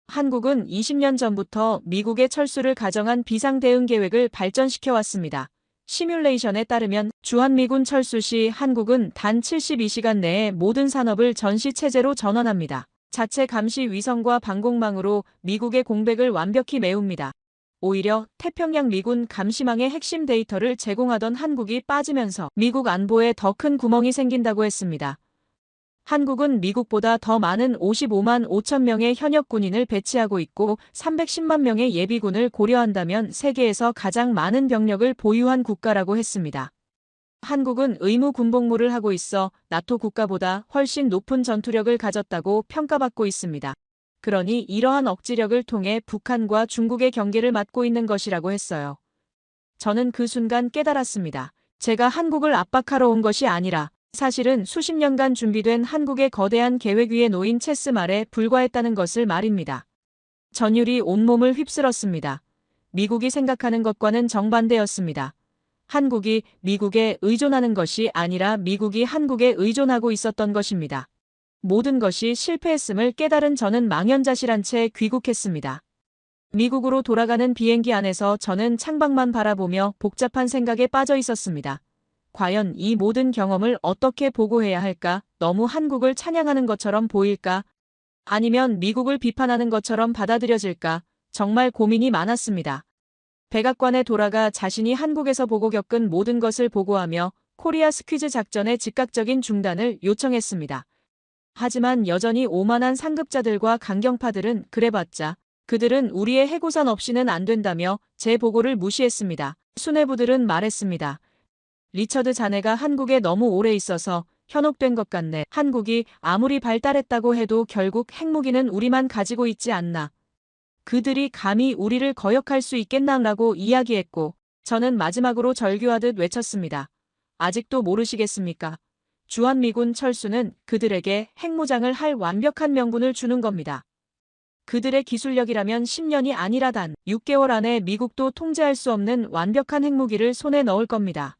한국은 20년 전부터 미국의 철수를 가정한 비상대응 계획을 발전시켜왔습니다. 시뮬레이션에 따르면 주한미군 철수 시 한국은 단 72시간 내에 모든 산업을 전시체제로 전환합니다. 자체 감시 위성과 방공망으로 미국의 공백을 완벽히 메웁니다. 오히려 태평양 미군 감시망의 핵심 데이터를 제공하던 한국이 빠지면서 미국 안보에 더 큰 구멍이 생긴다고 했습니다. 한국은 미국보다 더 많은 55만 5천 명의 현역 군인을 배치하고 있고 310만 명의 예비군을 고려한다면 세계에서 가장 많은 병력을 보유한 국가라고 했습니다. 한국은 의무 군복무를 하고 있어 나토 국가보다 훨씬 높은 전투력을 가졌다고 평가받고 있습니다. 그러니 이러한 억지력을 통해 북한과 중국의 경계를 맡고 있는 것이라고 했어요. 저는 그 순간 깨달았습니다. 제가 한국을 압박하러 온 것이 아니라 사실은 수십 년간 준비된 한국의 거대한 계획 위에 놓인 체스말에 불과했다는 것을 말입니다. 전율이 온몸을 휩쓸었습니다. 미국이 생각하는 것과는 정반대였습니다. 한국이 미국에 의존하는 것이 아니라 미국이 한국에 의존하고 있었던 것입니다. 모든 것이 실패했음을 깨달은 저는 망연자실한 채 귀국했습니다. 미국으로 돌아가는 비행기 안에서 저는 창밖만 바라보며 복잡한 생각에 빠져 있었습니다. 과연 이 모든 경험을 어떻게 보고해야 할까? 너무 한국을 찬양하는 것처럼 보일까? 아니면 미국을 비판하는 것처럼 받아들여질까 정말 고민이 많았습니다. 백악관에 돌아가 자신이 한국에서 보고 겪은 모든 것을 보고하며 코리아 스퀴즈 작전의 즉각적인 중단을 요청했습니다. 하지만 여전히 오만한 상급자들과 강경파들은 그래봤자 그들은 우리의 해고산 없이는 안 된다며 제 보고를 무시했습니다. 수뇌부들은 말했습니다. 리처드 자네가 한국에 너무 오래 있어서 현혹된 것 같네. 한국이 아무리 발달했다고 해도 결국 핵무기는 우리만 가지고 있지 않나. 그들이 감히 우리를 거역할 수 있겠나라고 이야기했고 저는 마지막으로 절규하듯 외쳤습니다. 아직도 모르시겠습니까? 주한미군 철수는 그들에게 핵무장을 할 완벽한 명분을 주는 겁니다. 그들의 기술력이라면 10년이 아니라 단 6개월 안에 미국도 통제할 수 없는 완벽한 핵무기를 손에 넣을 겁니다.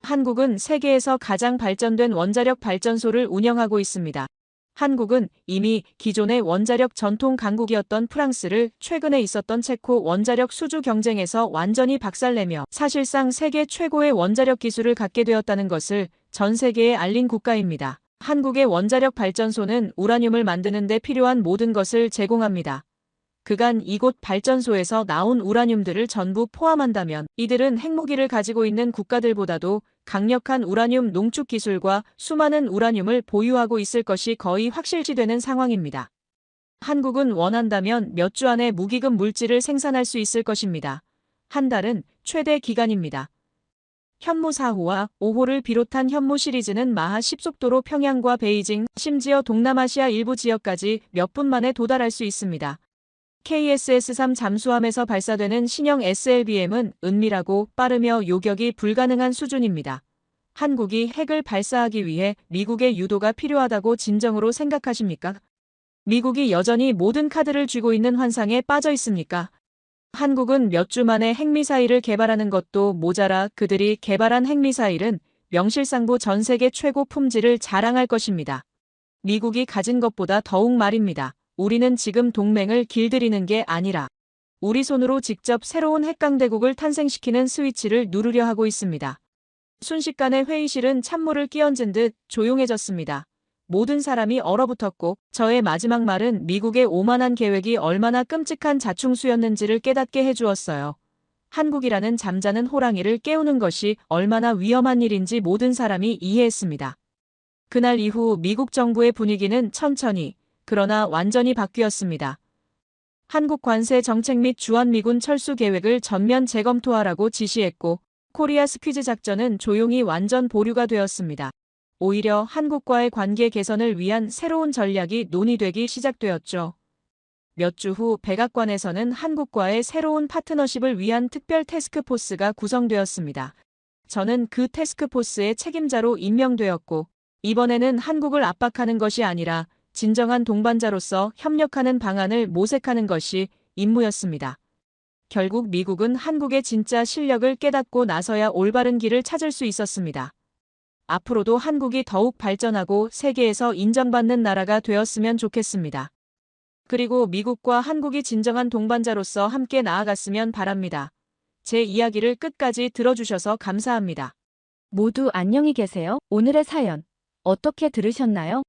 한국은 세계에서 가장 발전된 원자력 발전소를 운영하고 있습니다. 한국은 이미 기존의 원자력 전통 강국이었던 프랑스를 최근에 있었던 체코 원자력 수주 경쟁에서 완전히 박살내며 사실상 세계 최고의 원자력 기술을 갖게 되었다는 것을 전 세계에 알린 국가입니다. 한국의 원자력 발전소는 우라늄을 만드는 데 필요한 모든 것을 제공합니다. 그간 이곳 발전소에서 나온 우라늄들을 전부 포함한다면 이들은 핵무기를 가지고 있는 국가들보다도 강력한 우라늄 농축 기술과 수많은 우라늄을 보유하고 있을 것이 거의 확실시되는 상황입니다. 한국은 원한다면 몇 주 안에 무기급 물질을 생산할 수 있을 것입니다. 한 달은 최대 기간입니다. 현무 4호와 5호를 비롯한 현무 시리즈는 마하 10속도로 평양과 베이징, 심지어 동남아시아 일부 지역까지 몇 분 만에 도달할 수 있습니다. KSS-3 잠수함에서 발사되는 신형 SLBM은 은밀하고 빠르며 요격이 불가능한 수준입니다. 한국이 핵을 발사하기 위해 미국의 유도가 필요하다고 진정으로 생각하십니까? 미국이 여전히 모든 카드를 쥐고 있는 환상에 빠져 있습니까? 한국은 몇 주 만에 핵미사일을 개발하는 것도 모자라 그들이 개발한 핵미사일은 명실상부 전 세계 최고 품질을 자랑할 것입니다. 미국이 가진 것보다 더욱 말입니다. 우리는 지금 동맹을 길들이는 게 아니라 우리 손으로 직접 새로운 핵강대국을 탄생시키는 스위치를 누르려 하고 있습니다. 순식간에 회의실은 찬물을 끼얹은 듯 조용해졌습니다. 모든 사람이 얼어붙었고 저의 마지막 말은 미국의 오만한 계획이 얼마나 끔찍한 자충수였는지를 깨닫게 해주었어요. 한국이라는 잠자는 호랑이를 깨우는 것이 얼마나 위험한 일인지 모든 사람이 이해했습니다. 그날 이후 미국 정부의 분위기는 천천히 그러나 완전히 바뀌었습니다. 한국 관세 정책 및 주한미군 철수 계획을 전면 재검토하라고 지시했고 코리아 스퀴즈 작전은 조용히 완전 보류가 되었습니다. 오히려 한국과의 관계 개선을 위한 새로운 전략이 논의되기 시작되었죠. 몇 주 후 백악관에서는 한국과의 새로운 파트너십을 위한 특별 태스크포스가 구성되었습니다. 저는 그 태스크포스의 책임자로 임명되었고 이번에는 한국을 압박하는 것이 아니라 진정한 동반자로서 협력하는 방안을 모색하는 것이 임무였습니다. 결국 미국은 한국의 진짜 실력을 깨닫고 나서야 올바른 길을 찾을 수 있었습니다. 앞으로도 한국이 더욱 발전하고 세계에서 인정받는 나라가 되었으면 좋겠습니다. 그리고 미국과 한국이 진정한 동반자로서 함께 나아갔으면 바랍니다. 제 이야기를 끝까지 들어주셔서 감사합니다. 모두 안녕히 계세요. 오늘의 사연 어떻게 들으셨나요?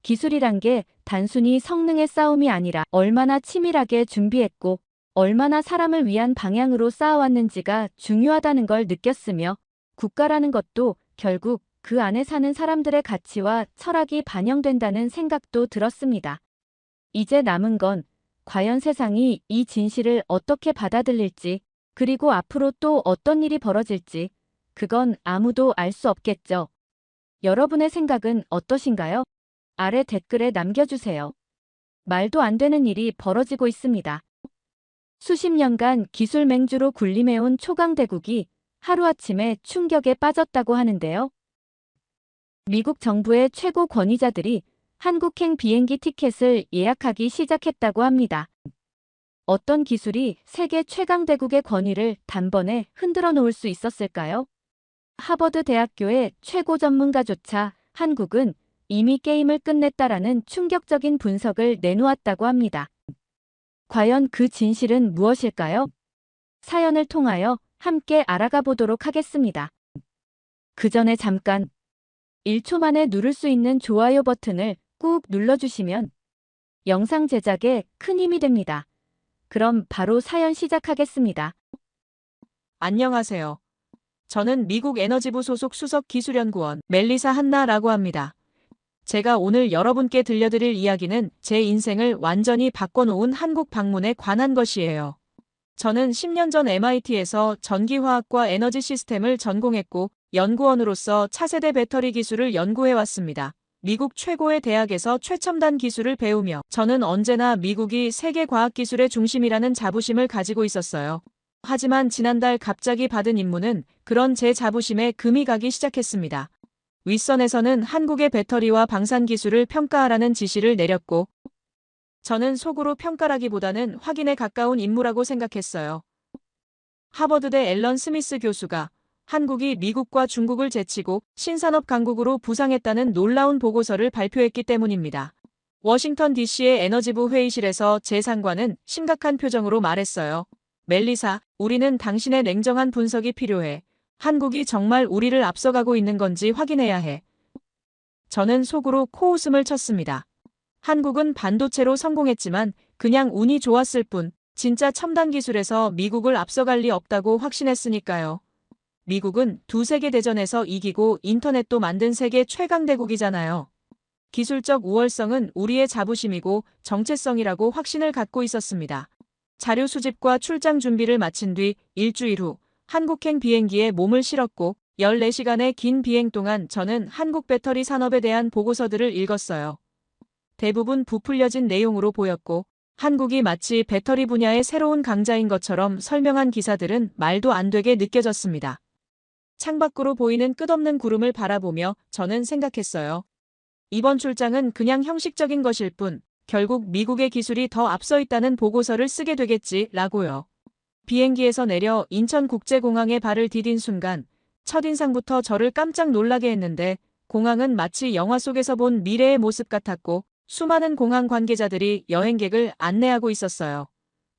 기술이란 게 단순히 성능의 싸움이 아니라 얼마나 치밀하게 준비했고 얼마나 사람을 위한 방향으로 쌓아왔는지가 중요하다는 걸 느꼈으며 국가라는 것도 결국 그 안에 사는 사람들의 가치와 철학이 반영된다는 생각도 들었습니다. 이제 남은 건 과연 세상이 이 진실을 어떻게 받아들일지 그리고 앞으로 또 어떤 일이 벌어질지 그건 아무도 알 수 없겠죠. 여러분의 생각은 어떠신가요? 아래 댓글에 남겨주세요. 말도 안 되는 일이 벌어지고 있습니다. 수십 년간 기술 맹주로 군림해온 초강대국이 하루아침에 충격에 빠졌다고 하는데요. 미국 정부의 최고 권위자들이 한국행 비행기 티켓을 예약하기 시작했다고 합니다. 어떤 기술이 세계 최강대국의 권위를 단번에 흔들어 놓을 수 있었을까요? 하버드 대학교의 최고 전문가조차 한국은 이미 게임을 끝냈다라는 충격적인 분석을 내놓았다고 합니다. 과연 그 진실은 무엇일까요? 사연을 통하여 함께 알아가 보도록 하겠습니다. 그 전에 잠깐 1초 만에 누를 수 있는 좋아요 버튼을 꾹 눌러주시면 영상 제작에 큰 힘이 됩니다. 그럼 바로 사연 시작하겠습니다. 안녕하세요. 저는 미국 에너지부 소속 수석 기술연구원 멜리사 한나라고 합니다. 제가 오늘 여러분께 들려드릴 이야기는 제 인생을 완전히 바꿔놓은 한국 방문에 관한 것이에요. 저는 10년 전 MIT에서 전기화학과 에너지 시스템을 전공했고 연구원으로서 차세대 배터리 기술을 연구해왔습니다. 미국 최고의 대학에서 최첨단 기술을 배우며 저는 언제나 미국이 세계 과학기술의 중심이라는 자부심을 가지고 있었어요. 하지만 지난달 갑자기 받은 임무는 그런 제 자부심에 금이 가기 시작했습니다. 윗선에서는 한국의 배터리와 방산 기술을 평가하라는 지시를 내렸고 저는 속으로 평가라기보다는 확인에 가까운 임무라고 생각했어요. 하버드대 앨런 스미스 교수가 한국이 미국과 중국을 제치고 신산업 강국으로 부상했다는 놀라운 보고서를 발표했기 때문입니다. 워싱턴 DC의 에너지부 회의실에서 제 상관은 심각한 표정으로 말했어요. 멜리사, 우리는 당신의 냉정한 분석이 필요해. 한국이 정말 우리를 앞서가고 있는 건지 확인해야 해. 저는 속으로 코웃음을 쳤습니다. 한국은 반도체로 성공했지만 그냥 운이 좋았을 뿐 진짜 첨단 기술에서 미국을 앞서갈 리 없다고 확신했으니까요. 미국은 두 세계 대전에서 이기고 인터넷도 만든 세계 최강대국이잖아요. 기술적 우월성은 우리의 자부심이고 정체성이라고 확신을 갖고 있었습니다. 자료 수집과 출장 준비를 마친 뒤 일주일 후 한국행 비행기에 몸을 실었고 14시간의 긴 비행 동안 저는 한국 배터리 산업에 대한 보고서들을 읽었어요. 대부분 부풀려진 내용으로 보였고 한국이 마치 배터리 분야의 새로운 강자인 것처럼 설명한 기사들은 말도 안 되게 느껴졌습니다. 창밖으로 보이는 끝없는 구름을 바라보며 저는 생각했어요. 이번 출장은 그냥 형식적인 것일 뿐 결국 미국의 기술이 더 앞서 있다는 보고서를 쓰게 되겠지라고요. 비행기에서 내려 인천국제공항에 발을 디딘 순간 첫인상부터 저를 깜짝 놀라게 했는데 공항은 마치 영화 속에서 본 미래의 모습 같았고 수많은 공항 관계자들이 여행객을 안내하고 있었어요.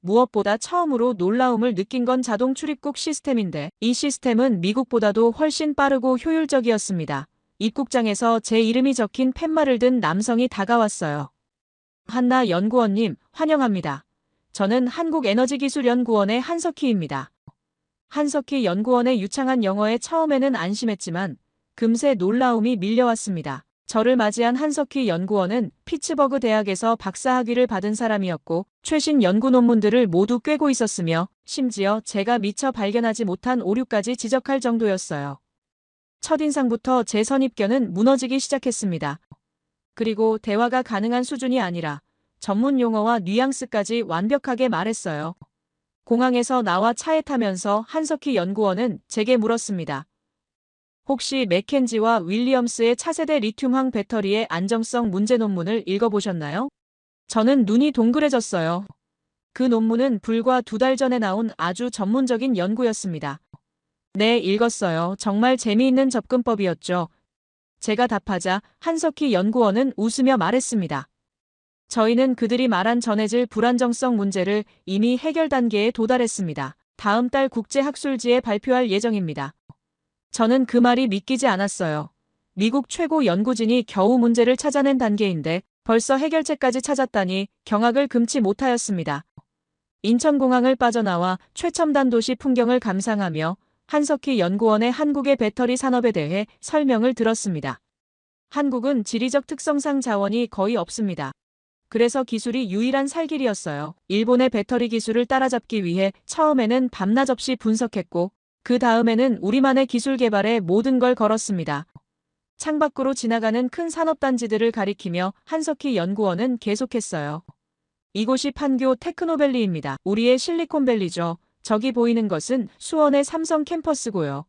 무엇보다 처음으로 놀라움을 느낀 건 자동 출입국 시스템인데 이 시스템은 미국보다도 훨씬 빠르고 효율적이었습니다. 입국장에서 제 이름이 적힌 팻말을 든 남성이 다가왔어요. 한나 연구원님, 환영합니다. 저는 한국에너지기술연구원의 한석희입니다. 한석희 연구원의 유창한 영어에 처음에는 안심했지만 금세 놀라움이 밀려왔습니다. 저를 맞이한 한석희 연구원은 피츠버그 대학에서 박사학위를 받은 사람이었고 최신 연구 논문들을 모두 꿰고 있었으며 심지어 제가 미처 발견하지 못한 오류까지 지적할 정도였어요. 첫인상부터 제 선입견은 무너지기 시작했습니다. 그리고 대화가 가능한 수준이 아니라 전문 용어와 뉘앙스까지 완벽하게 말했어요. 공항에서 나와 차에 타면서 한석희 연구원은 제게 물었습니다. 혹시 맥켄지와 윌리엄스의 차세대 리튬황 배터리의 안정성 문제 논문을 읽어보셨나요? 저는 눈이 동그래졌어요. 그 논문은 불과 2달 전에 나온 아주 전문적인 연구였습니다. 네, 읽었어요. 정말 재미있는 접근법이었죠. 제가 답하자 한석희 연구원은 웃으며 말했습니다. 저희는 그들이 말한 전해질 불안정성 문제를 이미 해결 단계에 도달했습니다. 다음 달 국제학술지에 발표할 예정입니다. 저는 그 말이 믿기지 않았어요. 미국 최고 연구진이 겨우 문제를 찾아낸 단계인데 벌써 해결책까지 찾았다니 경악을 금치 못하였습니다. 인천공항을 빠져나와 최첨단 도시 풍경을 감상하며 한석희 연구원의 한국의 배터리 산업에 대해 설명을 들었습니다. 한국은 지리적 특성상 자원이 거의 없습니다. 그래서 기술이 유일한 살 길이었어요. 일본의 배터리 기술을 따라잡기 위해 처음에는 밤낮 없이 분석했고 그 다음에는 우리만의 기술 개발에 모든 걸 걸었습니다. 창밖으로 지나가는 큰 산업단지들을 가리키며 한석희 연구원은 계속했어요. 이곳이 판교 테크노밸리입니다. 우리의 실리콘밸리죠. 저기 보이는 것은 수원의 삼성 캠퍼스고요.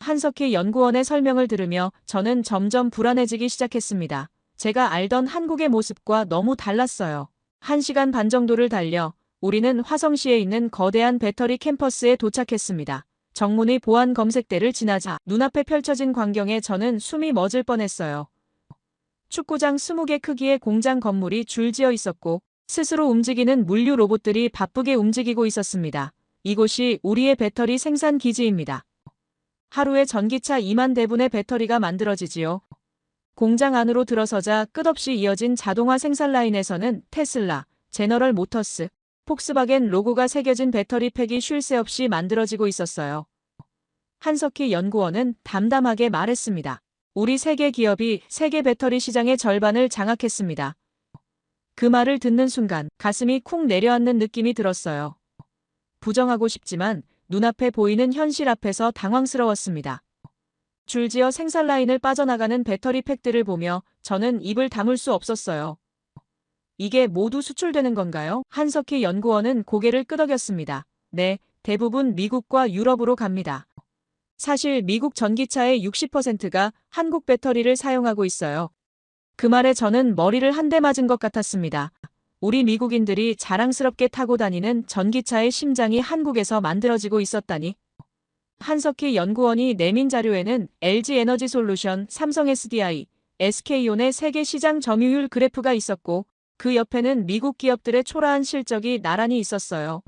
한석희 연구원의 설명을 들으며 저는 점점 불안해지기 시작했습니다. 제가 알던 한국의 모습과 너무 달랐어요. 1시간 반 정도를 달려 우리는 화성시에 있는 거대한 배터리 캠퍼스에 도착했습니다. 정문의 보안 검색대를 지나자 눈앞에 펼쳐진 광경에 저는 숨이 멎을 뻔했어요. 축구장 20개 크기의 공장 건물이 줄지어 있었고 스스로 움직이는 물류 로봇들이 바쁘게 움직이고 있었습니다. 이곳이 우리의 배터리 생산 기지입니다. 하루에 전기차 2만 대분의 배터리가 만들어지지요. 공장 안으로 들어서자 끝없이 이어진 자동화 생산 라인에서는 테슬라, 제너럴 모터스, 폭스바겐 로고가 새겨진 배터리 팩이 쉴 새 없이 만들어지고 있었어요. 한석희 연구원은 담담하게 말했습니다. 우리 세계 기업이 세계 배터리 시장의 절반을 장악했습니다. 그 말을 듣는 순간 가슴이 쿵 내려앉는 느낌이 들었어요. 부정하고 싶지만 눈앞에 보이는 현실 앞에서 당황스러웠습니다. 줄지어 생산 라인을 빠져나가는 배터리 팩들을 보며 저는 입을 다물 수 없었어요. 이게 모두 수출되는 건가요? 한석희 연구원은 고개를 끄덕였습니다. 네, 대부분 미국과 유럽으로 갑니다. 사실 미국 전기차의 60%가 한국 배터리를 사용하고 있어요. 그 말에 저는 머리를 한 대 맞은 것 같았습니다. 우리 미국인들이 자랑스럽게 타고 다니는 전기차의 심장이 한국에서 만들어지고 있었다니. 한석희 연구원이 내민 자료에는 LG 에너지 솔루션, 삼성 SDI, SK온의 세계 시장 점유율 그래프가 있었고 그 옆에는 미국 기업들의 초라한 실적이 나란히 있었어요.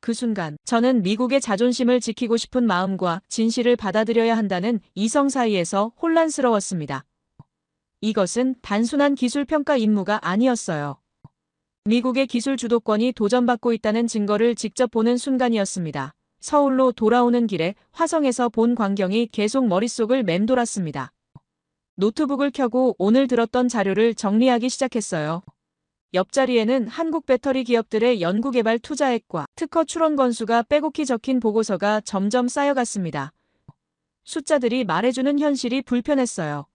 그 순간 저는 미국의 자존심을 지키고 싶은 마음과 진실을 받아들여야 한다는 이성 사이에서 혼란스러웠습니다. 이것은 단순한 기술 평가 임무가 아니었어요. 미국의 기술 주도권이 도전받고 있다는 증거를 직접 보는 순간이었습니다. 서울로 돌아오는 길에 화성에서 본 광경이 계속 머릿속을 맴돌았습니다. 노트북을 켜고 오늘 들었던 자료를 정리하기 시작했어요. 옆자리에는 한국 배터리 기업들의 연구개발 투자액과 특허 출원 건수가 빼곡히 적힌 보고서가 점점 쌓여갔습니다. 숫자들이 말해주는 현실이 불편했어요.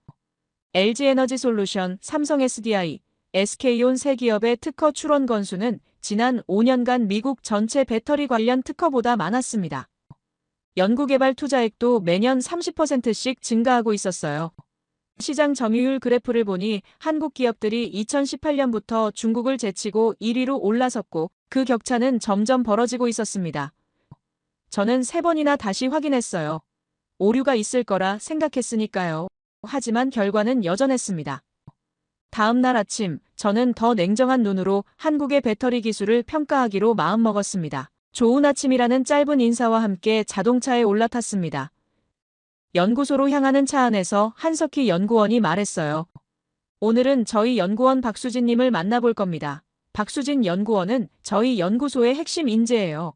LG 에너지 솔루션, 삼성 SDI, SK온 세 기업의 특허 출원 건수는 지난 5년간 미국 전체 배터리 관련 특허보다 많았습니다. 연구개발 투자액도 매년 30%씩 증가하고 있었어요. 시장 점유율 그래프를 보니 한국 기업들이 2018년부터 중국을 제치고 1위로 올라섰고 그 격차는 점점 벌어지고 있었습니다. 저는 3번이나 다시 확인했어요. 오류가 있을 거라 생각했으니까요. 하지만 결과는 여전했습니다. 다음 날 아침, 저는 더 냉정한 눈으로 한국의 배터리 기술을 평가하기로 마음먹었습니다. 좋은 아침이라는 짧은 인사와 함께 자동차에 올라탔습니다. 연구소로 향하는 차 안에서 한석희 연구원이 말했어요. 오늘은 저희 연구원 박수진님을 만나볼 겁니다. 박수진 연구원은 저희 연구소의 핵심 인재예요.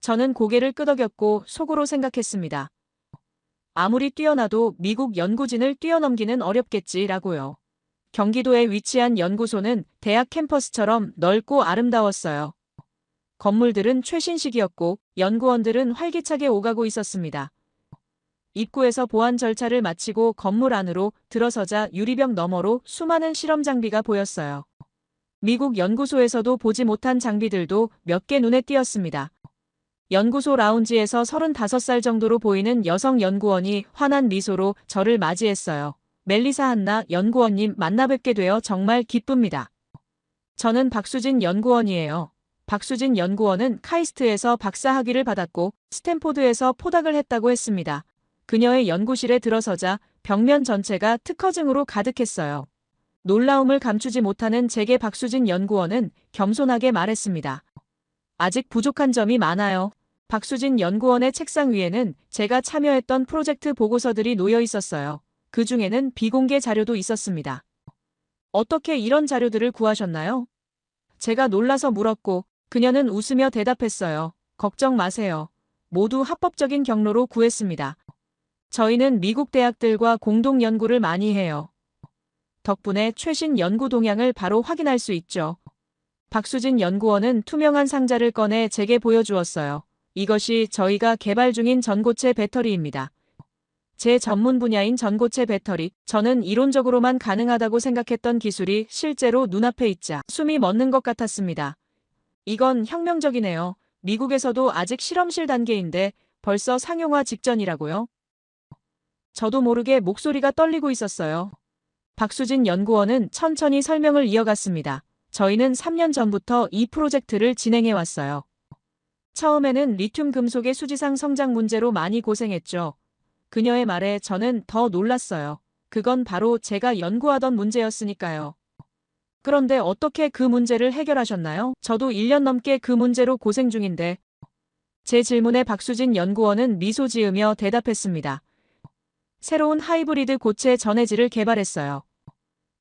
저는 고개를 끄덕였고 속으로 생각했습니다. 아무리 뛰어나도 미국 연구진을 뛰어넘기는 어렵겠지라고요. 경기도에 위치한 연구소는 대학 캠퍼스처럼 넓고 아름다웠어요. 건물들은 최신식이었고 연구원들은 활기차게 오가고 있었습니다. 입구에서 보안 절차를 마치고 건물 안으로 들어서자 유리벽 너머로 수많은 실험 장비가 보였어요. 미국 연구소에서도 보지 못한 장비들도 몇 개 눈에 띄었습니다. 연구소 라운지에서 35살 정도로 보이는 여성 연구원이 환한 미소로 저를 맞이했어요. 멜리사 한나 연구원님 만나 뵙게 되어 정말 기쁩니다. 저는 박수진 연구원이에요. 박수진 연구원은 카이스트에서 박사학위를 받았고 스탠포드에서 포닥을 했다고 했습니다. 그녀의 연구실에 들어서자 벽면 전체가 특허증으로 가득했어요. 놀라움을 감추지 못하는 제게 박수진 연구원은 겸손하게 말했습니다. 아직 부족한 점이 많아요. 박수진 연구원의 책상 위에는 제가 참여했던 프로젝트 보고서들이 놓여 있었어요. 그 중에는 비공개 자료도 있었습니다. 어떻게 이런 자료들을 구하셨나요? 제가 놀라서 물었고 그녀는 웃으며 대답했어요. 걱정 마세요. 모두 합법적인 경로로 구했습니다. 저희는 미국 대학들과 공동 연구를 많이 해요. 덕분에 최신 연구 동향을 바로 확인할 수 있죠. 박수진 연구원은 투명한 상자를 꺼내 제게 보여주었어요. 이것이 저희가 개발 중인 전고체 배터리입니다. 제 전문 분야인 전고체 배터리, 저는 이론적으로만 가능하다고 생각했던 기술이 실제로 눈앞에 있자 숨이 멎는 것 같았습니다. 이건 혁명적이네요. 미국에서도 아직 실험실 단계인데 벌써 상용화 직전이라고요? 저도 모르게 목소리가 떨리고 있었어요. 박수진 연구원은 천천히 설명을 이어갔습니다. 저희는 3년 전부터 이 프로젝트를 진행해 왔어요. 처음에는 리튬 금속의 수지상 성장 문제로 많이 고생했죠. 그녀의 말에 저는 더 놀랐어요. 그건 바로 제가 연구하던 문제였으니까요. 그런데 어떻게 그 문제를 해결하셨나요? 저도 1년 넘게 그 문제로 고생 중인데. 제 질문에 박수진 연구원은 미소 지으며 대답했습니다. 새로운 하이브리드 고체 전해질을 개발했어요.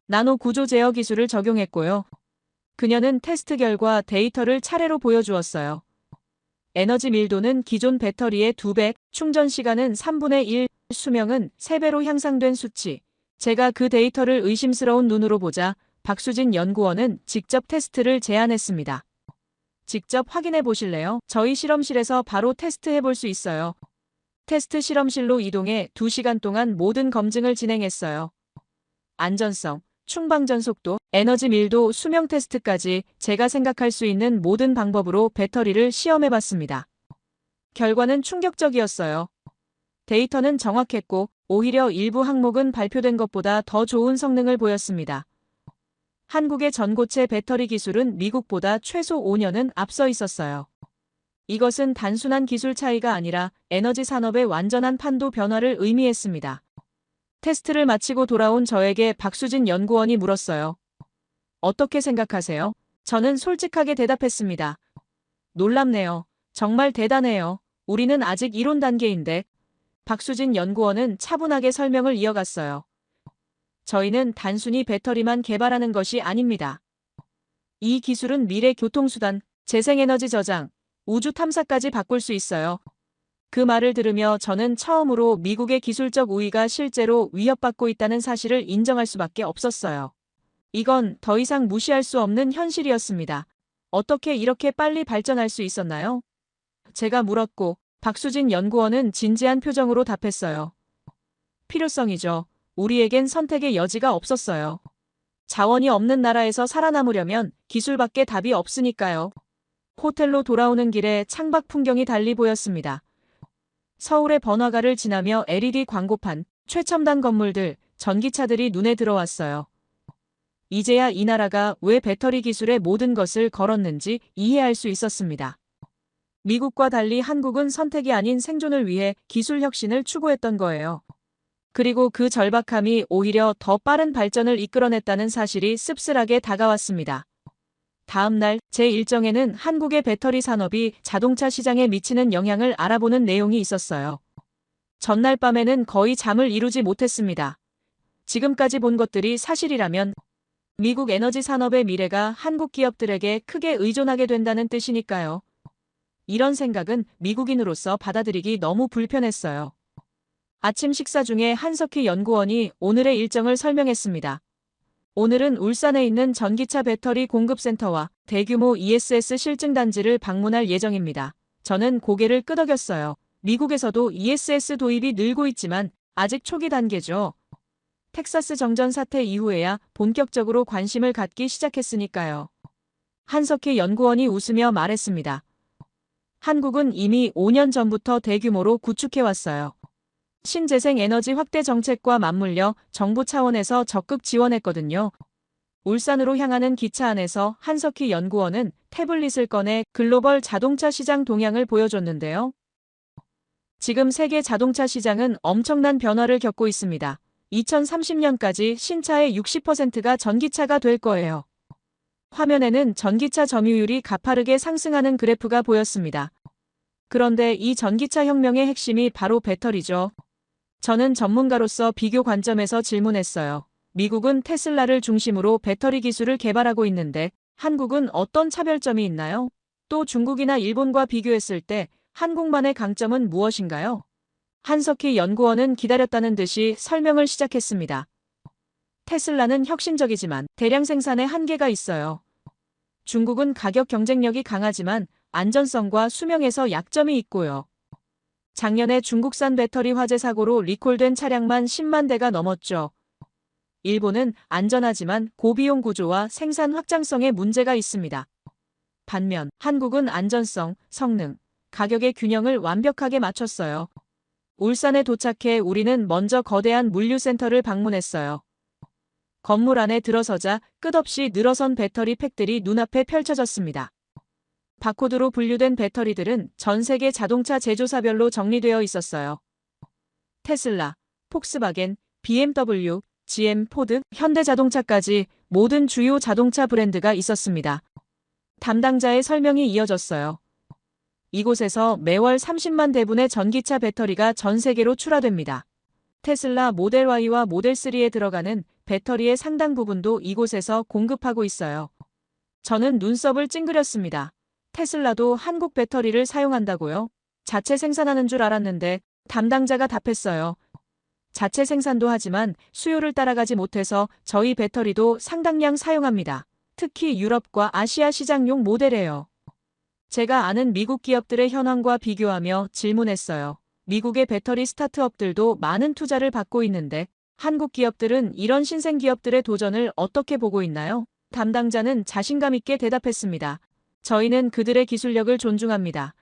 나노 구조 제어 기술을 적용했고요. 그녀는 테스트 결과 데이터를 차례로 보여주었어요. 에너지 밀도는 기존 배터리의 2배, 충전 시간은 3분의 1, 수명은 3배로 향상된 수치. 제가 그 데이터를 의심스러운 눈으로 보자 박수진 연구원은 직접 테스트를 제안했습니다. 직접 확인해 보실래요? 저희 실험실에서 바로 테스트해 볼 수 있어요. 테스트 실험실로 이동해 2시간 동안 모든 검증을 진행했어요. 안전성, 충방전 속도, 에너지 밀도, 수명 테스트까지 제가 생각할 수 있는 모든 방법으로 배터리를 시험해 봤습니다. 결과는 충격적이었어요. 데이터는 정확했고 오히려 일부 항목은 발표된 것보다 더 좋은 성능을 보였습니다. 한국의 전고체 배터리 기술은 미국보다 최소 5년은 앞서 있었어요. 이것은 단순한 기술 차이가 아니라 에너지 산업의 완전한 판도 변화를 의미했습니다. 테스트를 마치고 돌아온 저에게 박수진 연구원이 물었어요. 어떻게 생각하세요? 저는 솔직하게 대답했습니다. 놀랍네요. 정말 대단해요. 우리는 아직 이론 단계인데. 박수진 연구원은 차분하게 설명을 이어갔어요. 저희는 단순히 배터리만 개발하는 것이 아닙니다. 이 기술은 미래 교통수단, 재생에너지 저장, 우주 탐사까지 바꿀 수 있어요. 그 말을 들으며 저는 처음으로 미국의 기술적 우위가 실제로 위협받고 있다는 사실을 인정할 수밖에 없었어요. 이건 더 이상 무시할 수 없는 현실이었습니다. 어떻게 이렇게 빨리 발전할 수 있었나요? 제가 물었고 박수진 연구원은 진지한 표정으로 답했어요. 필요성이죠. 우리에겐 선택의 여지가 없었어요. 자원이 없는 나라에서 살아남으려면 기술밖에 답이 없으니까요. 호텔로 돌아오는 길에 창밖 풍경이 달리 보였습니다. 서울의 번화가를 지나며 LED 광고판, 최첨단 건물들, 전기차들이 눈에 들어왔어요. 이제야 이 나라가 왜 배터리 기술의 모든 것을 걸었는지 이해할 수 있었습니다. 미국과 달리 한국은 선택이 아닌 생존을 위해 기술 혁신을 추구했던 거예요. 그리고 그 절박함이 오히려 더 빠른 발전을 이끌어냈다는 사실이 씁쓸하게 다가왔습니다. 다음 날 제 일정에는 한국의 배터리 산업이 자동차 시장에 미치는 영향을 알아보는 내용이 있었어요. 전날 밤에는 거의 잠을 이루지 못했습니다. 지금까지 본 것들이 사실이라면 미국 에너지 산업의 미래가 한국 기업들에게 크게 의존하게 된다는 뜻이니까요. 이런 생각은 미국인으로서 받아들이기 너무 불편했어요. 아침 식사 중에 한석희 연구원이 오늘의 일정을 설명했습니다. 오늘은 울산에 있는 전기차 배터리 공급센터와 대규모 ESS 실증단지를 방문할 예정입니다. 저는 고개를 끄덕였어요. 미국에서도 ESS 도입이 늘고 있지만 아직 초기 단계죠. 텍사스 정전 사태 이후에야 본격적으로 관심을 갖기 시작했으니까요. 한석희 연구원이 웃으며 말했습니다. 한국은 이미 5년 전부터 대규모로 구축해왔어요. 신재생 에너지 확대 정책과 맞물려 정부 차원에서 적극 지원했거든요. 울산으로 향하는 기차 안에서 한석희 연구원은 태블릿을 꺼내 글로벌 자동차 시장 동향을 보여줬는데요. 지금 세계 자동차 시장은 엄청난 변화를 겪고 있습니다. 2030년까지 신차의 60%가 전기차가 될 거예요. 화면에는 전기차 점유율이 가파르게 상승하는 그래프가 보였습니다. 그런데 이 전기차 혁명의 핵심이 바로 배터리죠. 저는 전문가로서 비교 관점에서 질문했어요. 미국은 테슬라를 중심으로 배터리 기술을 개발하고 있는데 한국은 어떤 차별점이 있나요? 또 중국이나 일본과 비교했을 때 한국만의 강점은 무엇인가요? 한석희 연구원은 기다렸다는 듯이 설명을 시작했습니다. 테슬라는 혁신적이지만 대량 생산에 한계가 있어요. 중국은 가격 경쟁력이 강하지만 안전성과 수명에서 약점이 있고요. 작년에 중국산 배터리 화재 사고로 리콜된 차량만 10만 대가 넘었죠. 일본은 안전하지만 고비용 구조와 생산 확장성에 문제가 있습니다. 반면 한국은 안전성, 성능, 가격의 균형을 완벽하게 맞췄어요. 울산에 도착해 우리는 먼저 거대한 물류센터를 방문했어요. 건물 안에 들어서자 끝없이 늘어선 배터리 팩들이 눈앞에 펼쳐졌습니다. 바코드로 분류된 배터리들은 전 세계 자동차 제조사별로 정리되어 있었어요. 테슬라, 폭스바겐, BMW, GM, 포드, 현대자동차까지 모든 주요 자동차 브랜드가 있었습니다. 담당자의 설명이 이어졌어요. 이곳에서 매월 30만 대분의 전기차 배터리가 전 세계로 출하됩니다. 테슬라 모델 Y와 모델 3에 들어가는 배터리의 상당 부분도 이곳에서 공급하고 있어요. 저는 눈썹을 찡그렸습니다. 테슬라도 한국 배터리를 사용한다고요? 자체 생산하는 줄 알았는데 담당자가 답했어요. 자체 생산도 하지만 수요를 따라가지 못해서 저희 배터리도 상당량 사용합니다. 특히 유럽과 아시아 시장용 모델이에요. 제가 아는 미국 기업들의 현황과 비교하며 질문했어요. 미국의 배터리 스타트업들도 많은 투자를 받고 있는데 한국 기업들은 이런 신생 기업들의 도전을 어떻게 보고 있나요? 담당자는 자신감 있게 대답했습니다. 저희는 그들의 기술력을 존중합니다.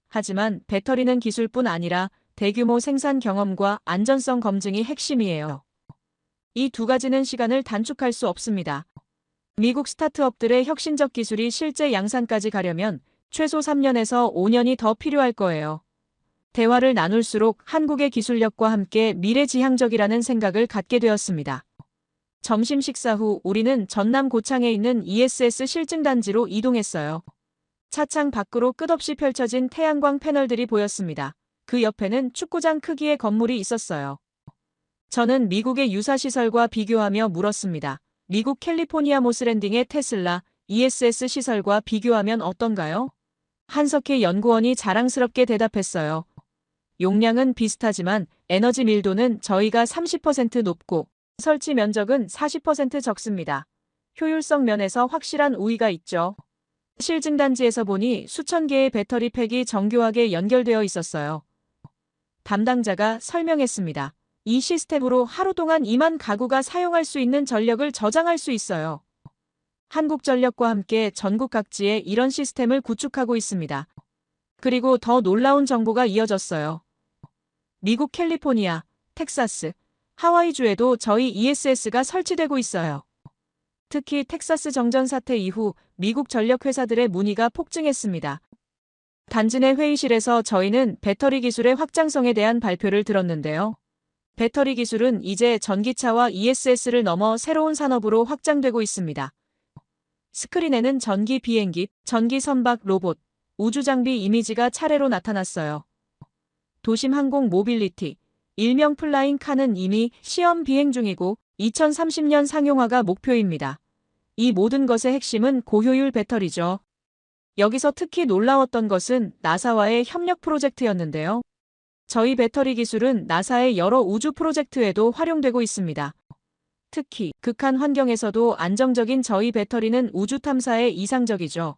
하지만 배터리는 기술뿐 아니라 대규모 생산 경험과 안전성 검증이 핵심이에요. 이 두 가지는 시간을 단축할 수 없습니다. 미국 스타트업들의 혁신적 기술이 실제 양산까지 가려면 최소 3년에서 5년이 더 필요할 거예요. 대화를 나눌수록 한국의 기술력과 함께 미래지향적이라는 생각을 갖게 되었습니다. 점심 식사 후 우리는 전남 고창에 있는 ESS 실증단지로 이동했어요. 차창 밖으로 끝없이 펼쳐진 태양광 패널들이 보였습니다. 그 옆에는 축구장 크기의 건물이 있었어요. 저는 미국의 유사시설과 비교하며 물었습니다. 미국 캘리포니아 모스랜딩의 테슬라, ESS 시설과 비교하면 어떤가요? 한석희 연구원이 자랑스럽게 대답했어요. 용량은 비슷하지만 에너지 밀도는 저희가 30% 높고 설치 면적은 40% 적습니다. 효율성 면에서 확실한 우위가 있죠. 실증단지에서 보니 수천 개의 배터리 팩이 정교하게 연결되어 있었어요. 담당자가 설명했습니다. 이 시스템으로 하루 동안 2만 가구가 사용할 수 있는 전력을 저장할 수 있어요. 한국전력과 함께 전국 각지에 이런 시스템을 구축하고 있습니다. 그리고 더 놀라운 정보가 이어졌어요. 미국 캘리포니아, 텍사스, 하와이주에도 저희 ESS가 설치되고 있어요. 특히 텍사스 정전 사태 이후 미국 전력 회사들의 문의가 폭증했습니다. 단지 내 회의실에서 저희는 배터리 기술의 확장성에 대한 발표를 들었는데요. 배터리 기술은 이제 전기차와 ESS를 넘어 새로운 산업으로 확장되고 있습니다. 스크린에는 전기 비행기, 전기 선박 로봇, 우주 장비 이미지가 차례로 나타났어요. 도심 항공 모빌리티, 일명 플라잉 카는 이미 시험 비행 중이고 2030년 상용화가 목표입니다. 이 모든 것의 핵심은 고효율 배터리죠. 여기서 특히 놀라웠던 것은 나사와의 협력 프로젝트였는데요. 저희 배터리 기술은 나사의 여러 우주 프로젝트에도 활용되고 있습니다. 특히 극한 환경에서도 안정적인 저희 배터리는 우주 탐사에 이상적이죠.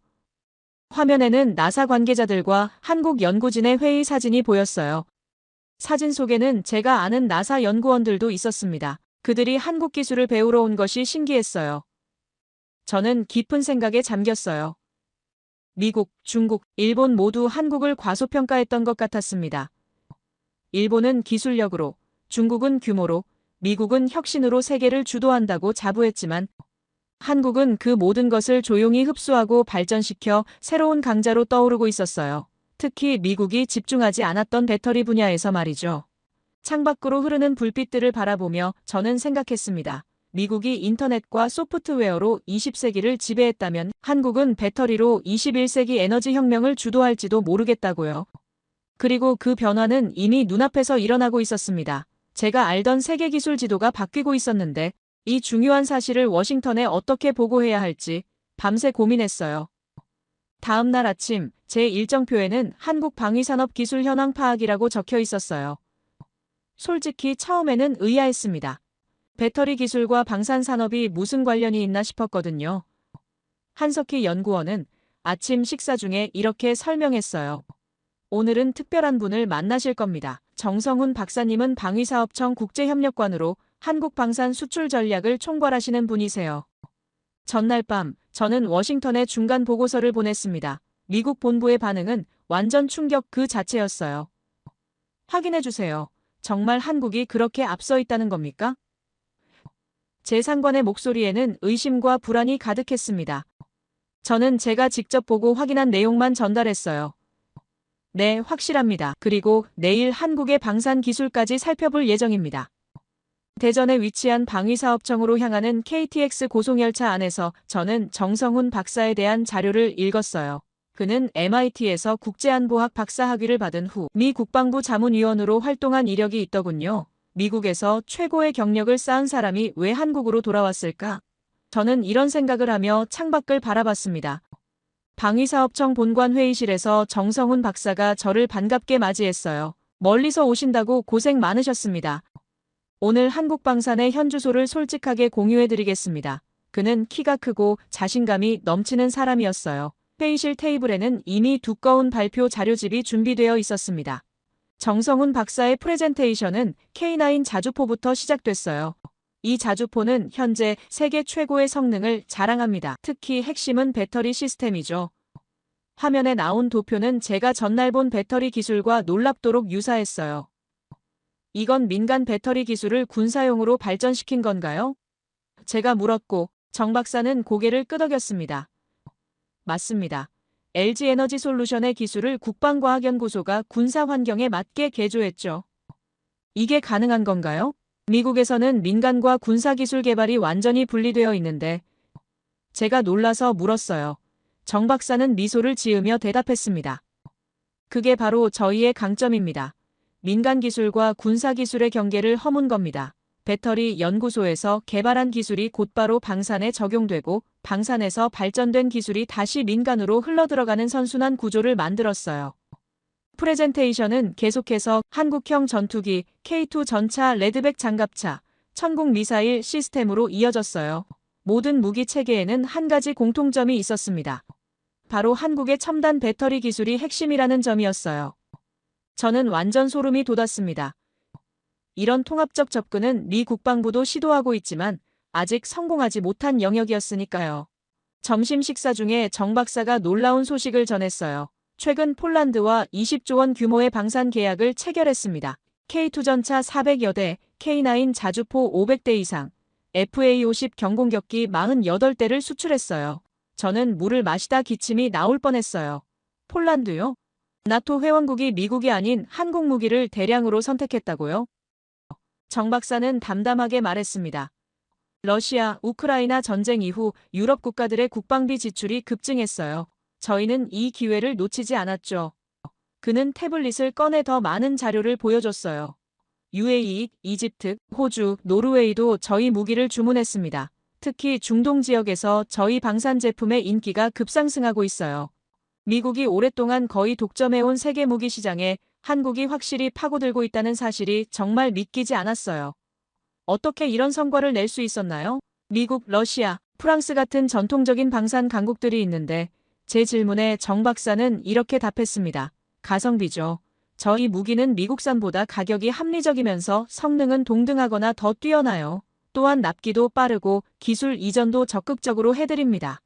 화면에는 나사 관계자들과 한국 연구진의 회의 사진이 보였어요. 사진 속에는 제가 아는 나사 연구원들도 있었습니다. 그들이 한국 기술을 배우러 온 것이 신기했어요. 저는 깊은 생각에 잠겼어요. 미국, 중국, 일본 모두 한국을 과소평가했던 것 같았습니다. 일본은 기술력으로, 중국은 규모로, 미국은 혁신으로 세계를 주도한다고 자부했지만 한국은 그 모든 것을 조용히 흡수하고 발전시켜 새로운 강자로 떠오르고 있었어요. 특히 미국이 집중하지 않았던 배터리 분야에서 말이죠. 창밖으로 흐르는 불빛들을 바라보며 저는 생각했습니다. 미국이 인터넷과 소프트웨어로 20세기를 지배했다면 한국은 배터리로 21세기 에너지 혁명을 주도할지도 모르겠다고요. 그리고 그 변화는 이미 눈앞에서 일어나고 있었습니다. 제가 알던 세계 기술 지도가 바뀌고 있었는데 이 중요한 사실을 워싱턴에 어떻게 보고해야 할지 밤새 고민했어요. 다음 날 아침 제 일정표에는 한국 방위산업 기술 현황 파악이라고 적혀 있었어요. 솔직히 처음에는 의아했습니다. 배터리 기술과 방산산업이 무슨 관련이 있나 싶었거든요. 한석희 연구원은 아침 식사 중에 이렇게 설명했어요. 오늘은 특별한 분을 만나실 겁니다. 정성훈 박사님은 방위사업청 국제협력관으로 한국 방산 수출 전략을 총괄하시는 분이세요. 전날 밤 저는 워싱턴에 중간 보고서를 보냈습니다. 미국 본부의 반응은 완전 충격 그 자체였어요. 확인해 주세요. 정말 한국이 그렇게 앞서 있다는 겁니까? 제 상관의 목소리에는 의심과 불안이 가득했습니다. 저는 제가 직접 보고 확인한 내용만 전달했어요. 네, 확실합니다. 그리고 내일 한국의 방산 기술까지 살펴볼 예정입니다. 대전에 위치한 방위사업청으로 향하는 KTX 고속열차 안에서 저는 정성훈 박사에 대한 자료를 읽었어요. 그는 MIT에서 국제안보학 박사학위를 받은 후 미 국방부 자문위원으로 활동한 이력이 있더군요. 미국에서 최고의 경력을 쌓은 사람이 왜 한국으로 돌아왔을까? 저는 이런 생각을 하며 창밖을 바라봤습니다. 방위사업청 본관 회의실에서 정성훈 박사가 저를 반갑게 맞이했어요. 멀리서 오신다고 고생 많으셨습니다. 오늘 한국방산의 현 주소를 솔직하게 공유해드리겠습니다. 그는 키가 크고 자신감이 넘치는 사람이었어요. 회의실 테이블에는 이미 두꺼운 발표 자료집이 준비되어 있었습니다. 정성훈 박사의 프레젠테이션은 K9 자주포부터 시작됐어요. 이 자주포는 현재 세계 최고의 성능을 자랑합니다. 특히 핵심은 배터리 시스템이죠. 화면에 나온 도표는 제가 전날 본 배터리 기술과 놀랍도록 유사했어요. 이건 민간 배터리 기술을 군사용으로 발전시킨 건가요? 제가 물었고 정 박사는 고개를 끄덕였습니다. 맞습니다. LG에너지솔루션의 기술을 국방과학연구소가 군사 환경에 맞게 개조했죠. 이게 가능한 건가요? 미국에서는 민간과 군사기술 개발이 완전히 분리되어 있는데 제가 놀라서 물었어요. 정 박사는 미소를 지으며 대답했습니다. 그게 바로 저희의 강점입니다. 민간 기술과 군사 기술의 경계를 허문 겁니다. 배터리 연구소에서 개발한 기술이 곧바로 방산에 적용되고 방산에서 발전된 기술이 다시 민간으로 흘러들어가는 선순환 구조를 만들었어요. 프레젠테이션은 계속해서 한국형 전투기, K2 전차 레드백 장갑차, 천국 미사일 시스템으로 이어졌어요. 모든 무기 체계에는 한 가지 공통점이 있었습니다. 바로 한국의 첨단 배터리 기술이 핵심이라는 점이었어요. 저는 완전 소름이 돋았습니다. 이런 통합적 접근은 미 국방부도 시도하고 있지만 아직 성공하지 못한 영역이었으니까요. 점심 식사 중에 정 박사가 놀라운 소식을 전했어요. 최근 폴란드와 20조 원 규모의 방산 계약을 체결했습니다. K2 전차 400여 대, K9 자주포 500대 이상, FA-50 경공격기 48대를 수출했어요. 저는 물을 마시다 기침이 나올 뻔했어요. 폴란드요? 나토 회원국이 미국이 아닌 한국 무기를 대량으로 선택했다고요? 정 박사는 담담하게 말했습니다. 러시아, 우크라이나 전쟁 이후 유럽 국가들의 국방비 지출이 급증했어요. 저희는 이 기회를 놓치지 않았죠. 그는 태블릿을 꺼내 더 많은 자료를 보여줬어요. UAE, 이집트, 호주, 노르웨이도 저희 무기를 주문했습니다. 특히 중동 지역에서 저희 방산 제품의 인기가 급상승하고 있어요. 미국이 오랫동안 거의 독점해온 세계 무기 시장에 한국이 확실히 파고들고 있다는 사실이 정말 믿기지 않았어요. 어떻게 이런 성과를 낼 수 있었나요? 미국, 러시아, 프랑스 같은 전통적인 방산 강국들이 있는데 제 질문에 정 박사는 이렇게 답했습니다. 가성비죠. 저희 무기는 미국산보다 가격이 합리적이면서 성능은 동등하거나 더 뛰어나요. 또한 납기도 빠르고 기술 이전도 적극적으로 해드립니다.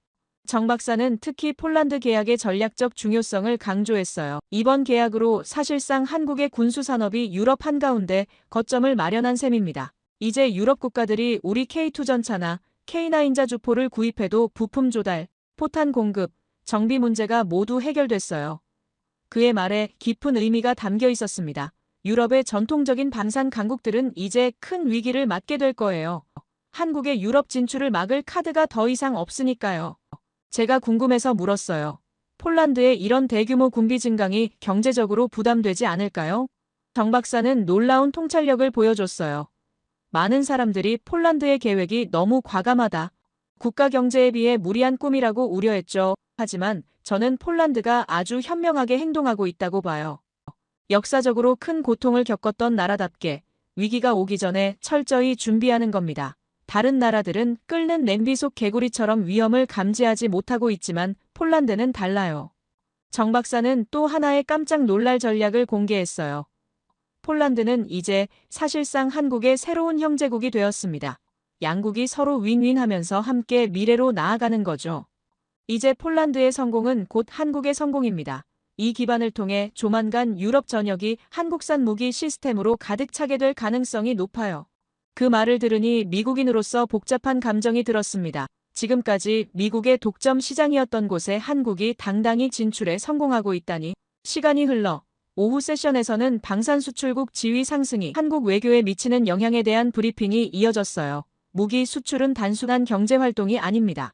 정 박사는 특히 폴란드 계약의 전략적 중요성을 강조했어요. 이번 계약으로 사실상 한국의 군수산업이 유럽 한가운데 거점을 마련한 셈입니다. 이제 유럽 국가들이 우리 K2 전차나 K9 자주포를 구입해도 부품 조달, 포탄 공급, 정비 문제가 모두 해결됐어요. 그의 말에 깊은 의미가 담겨 있었습니다. 유럽의 전통적인 방산 강국들은 이제 큰 위기를 맞게 될 거예요. 한국의 유럽 진출을 막을 카드가 더 이상 없으니까요. 제가 궁금해서 물었어요. 폴란드의 이런 대규모 군비 증강이 경제적으로 부담되지 않을까요? 정 박사는 놀라운 통찰력을 보여줬어요. 많은 사람들이 폴란드의 계획이 너무 과감하다. 국가 경제에 비해 무리한 꿈이라고 우려했죠. 하지만 저는 폴란드가 아주 현명하게 행동하고 있다고 봐요. 역사적으로 큰 고통을 겪었던 나라답게 위기가 오기 전에 철저히 준비하는 겁니다. 다른 나라들은 끓는 냄비 속 개구리처럼 위험을 감지하지 못하고 있지만 폴란드는 달라요. 정 박사는 또 하나의 깜짝 놀랄 전략을 공개했어요. 폴란드는 이제 사실상 한국의 새로운 형제국이 되었습니다. 양국이 서로 윈윈하면서 함께 미래로 나아가는 거죠. 이제 폴란드의 성공은 곧 한국의 성공입니다. 이 기반을 통해 조만간 유럽 전역이 한국산 무기 시스템으로 가득 차게 될 가능성이 높아요. 그 말을 들으니 미국인으로서 복잡한 감정이 들었습니다. 지금까지 미국의 독점 시장이었던 곳에 한국이 당당히 진출에 성공하고 있다니. 시간이 흘러 오후 세션에서는 방산 수출국 지위 상승이 한국 외교에 미치는 영향에 대한 브리핑이 이어졌어요. 무기 수출은 단순한 경제 활동이 아닙니다.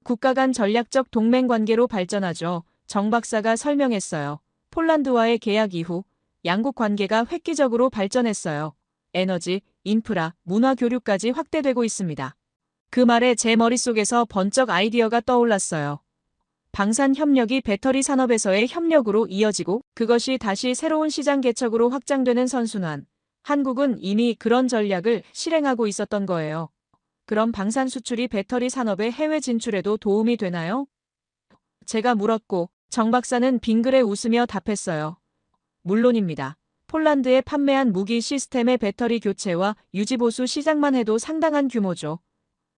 국가 간 전략적 동맹 관계로 발전하죠. 정 박사가 설명했어요. 폴란드와의 계약 이후 양국 관계가 획기적으로 발전했어요. 에너지, 인프라, 문화 교류까지 확대되고 있습니다. 그 말에 제 머릿속에서 번쩍 아이디어가 떠올랐어요. 방산 협력이 배터리 산업에서의 협력으로 이어지고 그것이 다시 새로운 시장 개척으로 확장되는 선순환. 한국은 이미 그런 전략을 실행하고 있었던 거예요. 그럼 방산 수출이 배터리 산업의 해외 진출에도 도움이 되나요? 제가 물었고 정 박사는 빙그레 웃으며 답했어요. 물론입니다. 폴란드에 판매한 무기 시스템의 배터리 교체와 유지 보수 시장만 해도 상당한 규모죠.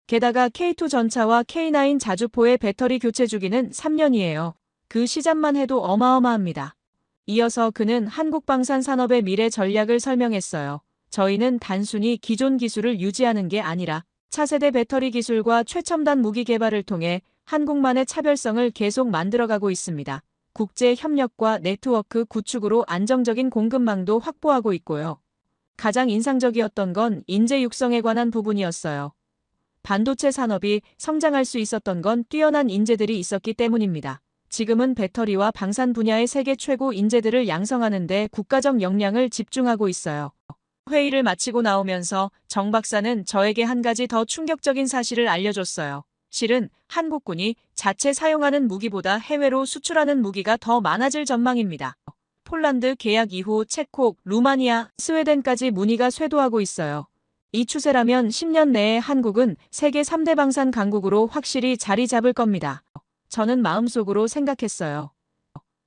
게다가 K2 전차와 K9 자주포의 배터리 교체 주기는 3년이에요. 그 시장만 해도 어마어마합니다. 이어서 그는 한국 방산 산업의 미래 전략을 설명했어요. 저희는 단순히 기존 기술을 유지하는 게 아니라 차세대 배터리 기술과 최첨단 무기 개발을 통해 한국만의 차별성을 계속 만들어가고 있습니다. 국제 협력과 네트워크 구축으로 안정적인 공급망도 확보하고 있고요. 가장 인상적이었던 건 인재 육성에 관한 부분이었어요. 반도체 산업이 성장할 수 있었던 건 뛰어난 인재들이 있었기 때문입니다. 지금은 배터리와 방산 분야의 세계 최고 인재들을 양성하는 데 국가적 역량을 집중하고 있어요. 회의를 마치고 나오면서 정 박사는 저에게 한 가지 더 충격적인 사실을 알려줬어요. 실은 한국군이 자체 사용하는 무기보다 해외로 수출하는 무기가 더 많아질 전망입니다. 폴란드 계약 이후 체코, 루마니아, 스웨덴까지 문의가 쇄도하고 있어요. 이 추세라면 10년 내에 한국은 세계 3대 방산 강국으로 확실히 자리 잡을 겁니다. 저는 마음속으로 생각했어요.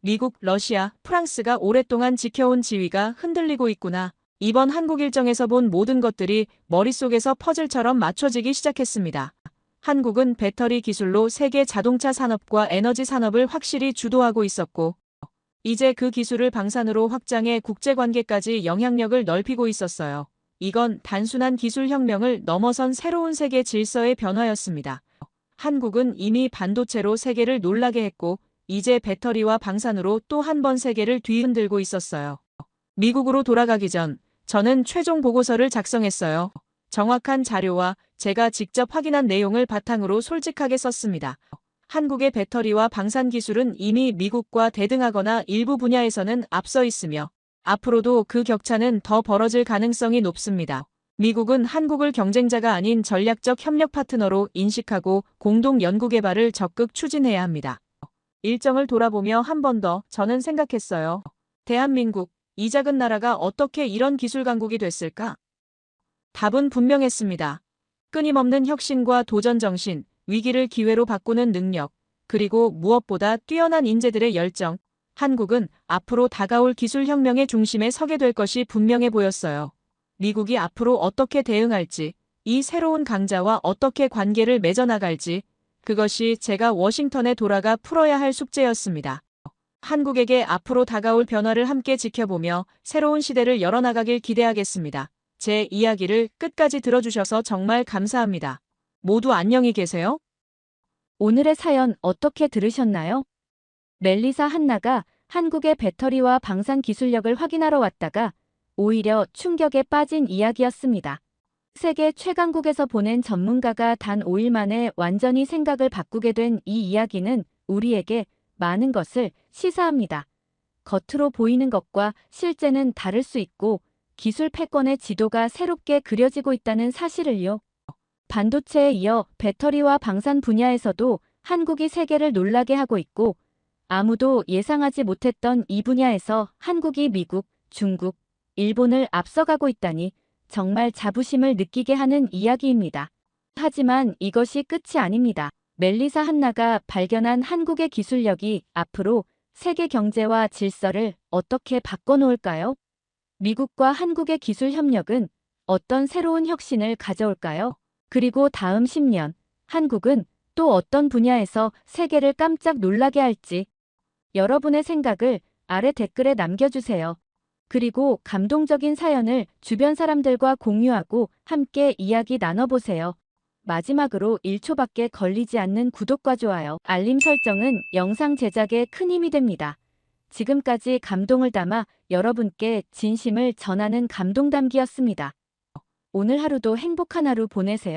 미국, 러시아, 프랑스가 오랫동안 지켜온 지위가 흔들리고 있구나. 이번 한국 일정에서 본 모든 것들이 머릿속에서 퍼즐처럼 맞춰지기 시작했습니다. 한국은 배터리 기술로 세계 자동차 산업과 에너지 산업을 확실히 주도하고 있었고, 이제 그 기술을 방산으로 확장해 국제관계까지 영향력을 넓히고 있었어요. 이건 단순한 기술 혁명을 넘어선 새로운 세계 질서의 변화였습니다. 한국은 이미 반도체로 세계를 놀라게 했고, 이제 배터리와 방산으로 또 한 번 세계를 뒤흔들고 있었어요. 미국으로 돌아가기 전, 저는 최종 보고서를 작성했어요. 정확한 자료와 제가 직접 확인한 내용을 바탕으로 솔직하게 썼습니다. 한국의 배터리와 방산 기술은 이미 미국과 대등하거나 일부 분야에서는 앞서 있으며, 앞으로도 그 격차는 더 벌어질 가능성이 높습니다. 미국은 한국을 경쟁자가 아닌 전략적 협력 파트너로 인식하고 공동 연구개발을 적극 추진해야 합니다. 일정을 돌아보며 한 번 더 저는 생각했어요. 대한민국, 이 작은 나라가 어떻게 이런 기술 강국이 됐을까? 답은 분명했습니다. 끊임없는 혁신과 도전 정신, 위기를 기회로 바꾸는 능력, 그리고 무엇보다 뛰어난 인재들의 열정. 한국은 앞으로 다가올 기술 혁명의 중심에 서게 될 것이 분명해 보였어요. 미국이 앞으로 어떻게 대응할지, 이 새로운 강자와 어떻게 관계를 맺어나갈지, 그것이 제가 워싱턴에 돌아가 풀어야 할 숙제였습니다. 한국에게 앞으로 다가올 변화를 함께 지켜보며 새로운 시대를 열어나가길 기대하겠습니다. 제 이야기를 끝까지 들어주셔서 정말 감사합니다. 모두 안녕히 계세요. 오늘의 사연 어떻게 들으셨나요? 멜리사 한나가 한국의 배터리와 방산 기술력을 확인하러 왔다가 오히려 충격에 빠진 이야기였습니다. 세계 최강국에서 보낸 전문가가 단 5일 만에 완전히 생각을 바꾸게 된 이 이야기는 우리에게 많은 것을 시사합니다. 겉으로 보이는 것과 실제는 다를 수 있고 기술 패권의 지도가 새롭게 그려지고 있다는 사실을요. 반도체에 이어 배터리와 방산 분야에서도 한국이 세계를 놀라게 하고 있고 아무도 예상하지 못했던 이 분야에서 한국이 미국, 중국, 일본을 앞서가고 있다니 정말 자부심을 느끼게 하는 이야기입니다. 하지만 이것이 끝이 아닙니다. 멜리사 한나가 발견한 한국의 기술력이 앞으로 세계 경제와 질서를 어떻게 바꿔놓을까요? 미국과 한국의 기술 협력은 어떤 새로운 혁신을 가져올까요? 그리고 다음 10년, 한국은 또 어떤 분야에서 세계를 깜짝 놀라게 할지 여러분의 생각을 아래 댓글에 남겨주세요. 그리고 감동적인 사연을 주변 사람들과 공유하고 함께 이야기 나눠보세요. 마지막으로 1초밖에 걸리지 않는 구독과 좋아요, 알림 설정은 영상 제작에 큰 힘이 됩니다. 지금까지 감동을 담아 여러분께 진심을 전하는 감동담기였습니다. 오늘 하루도 행복한 하루 보내세요.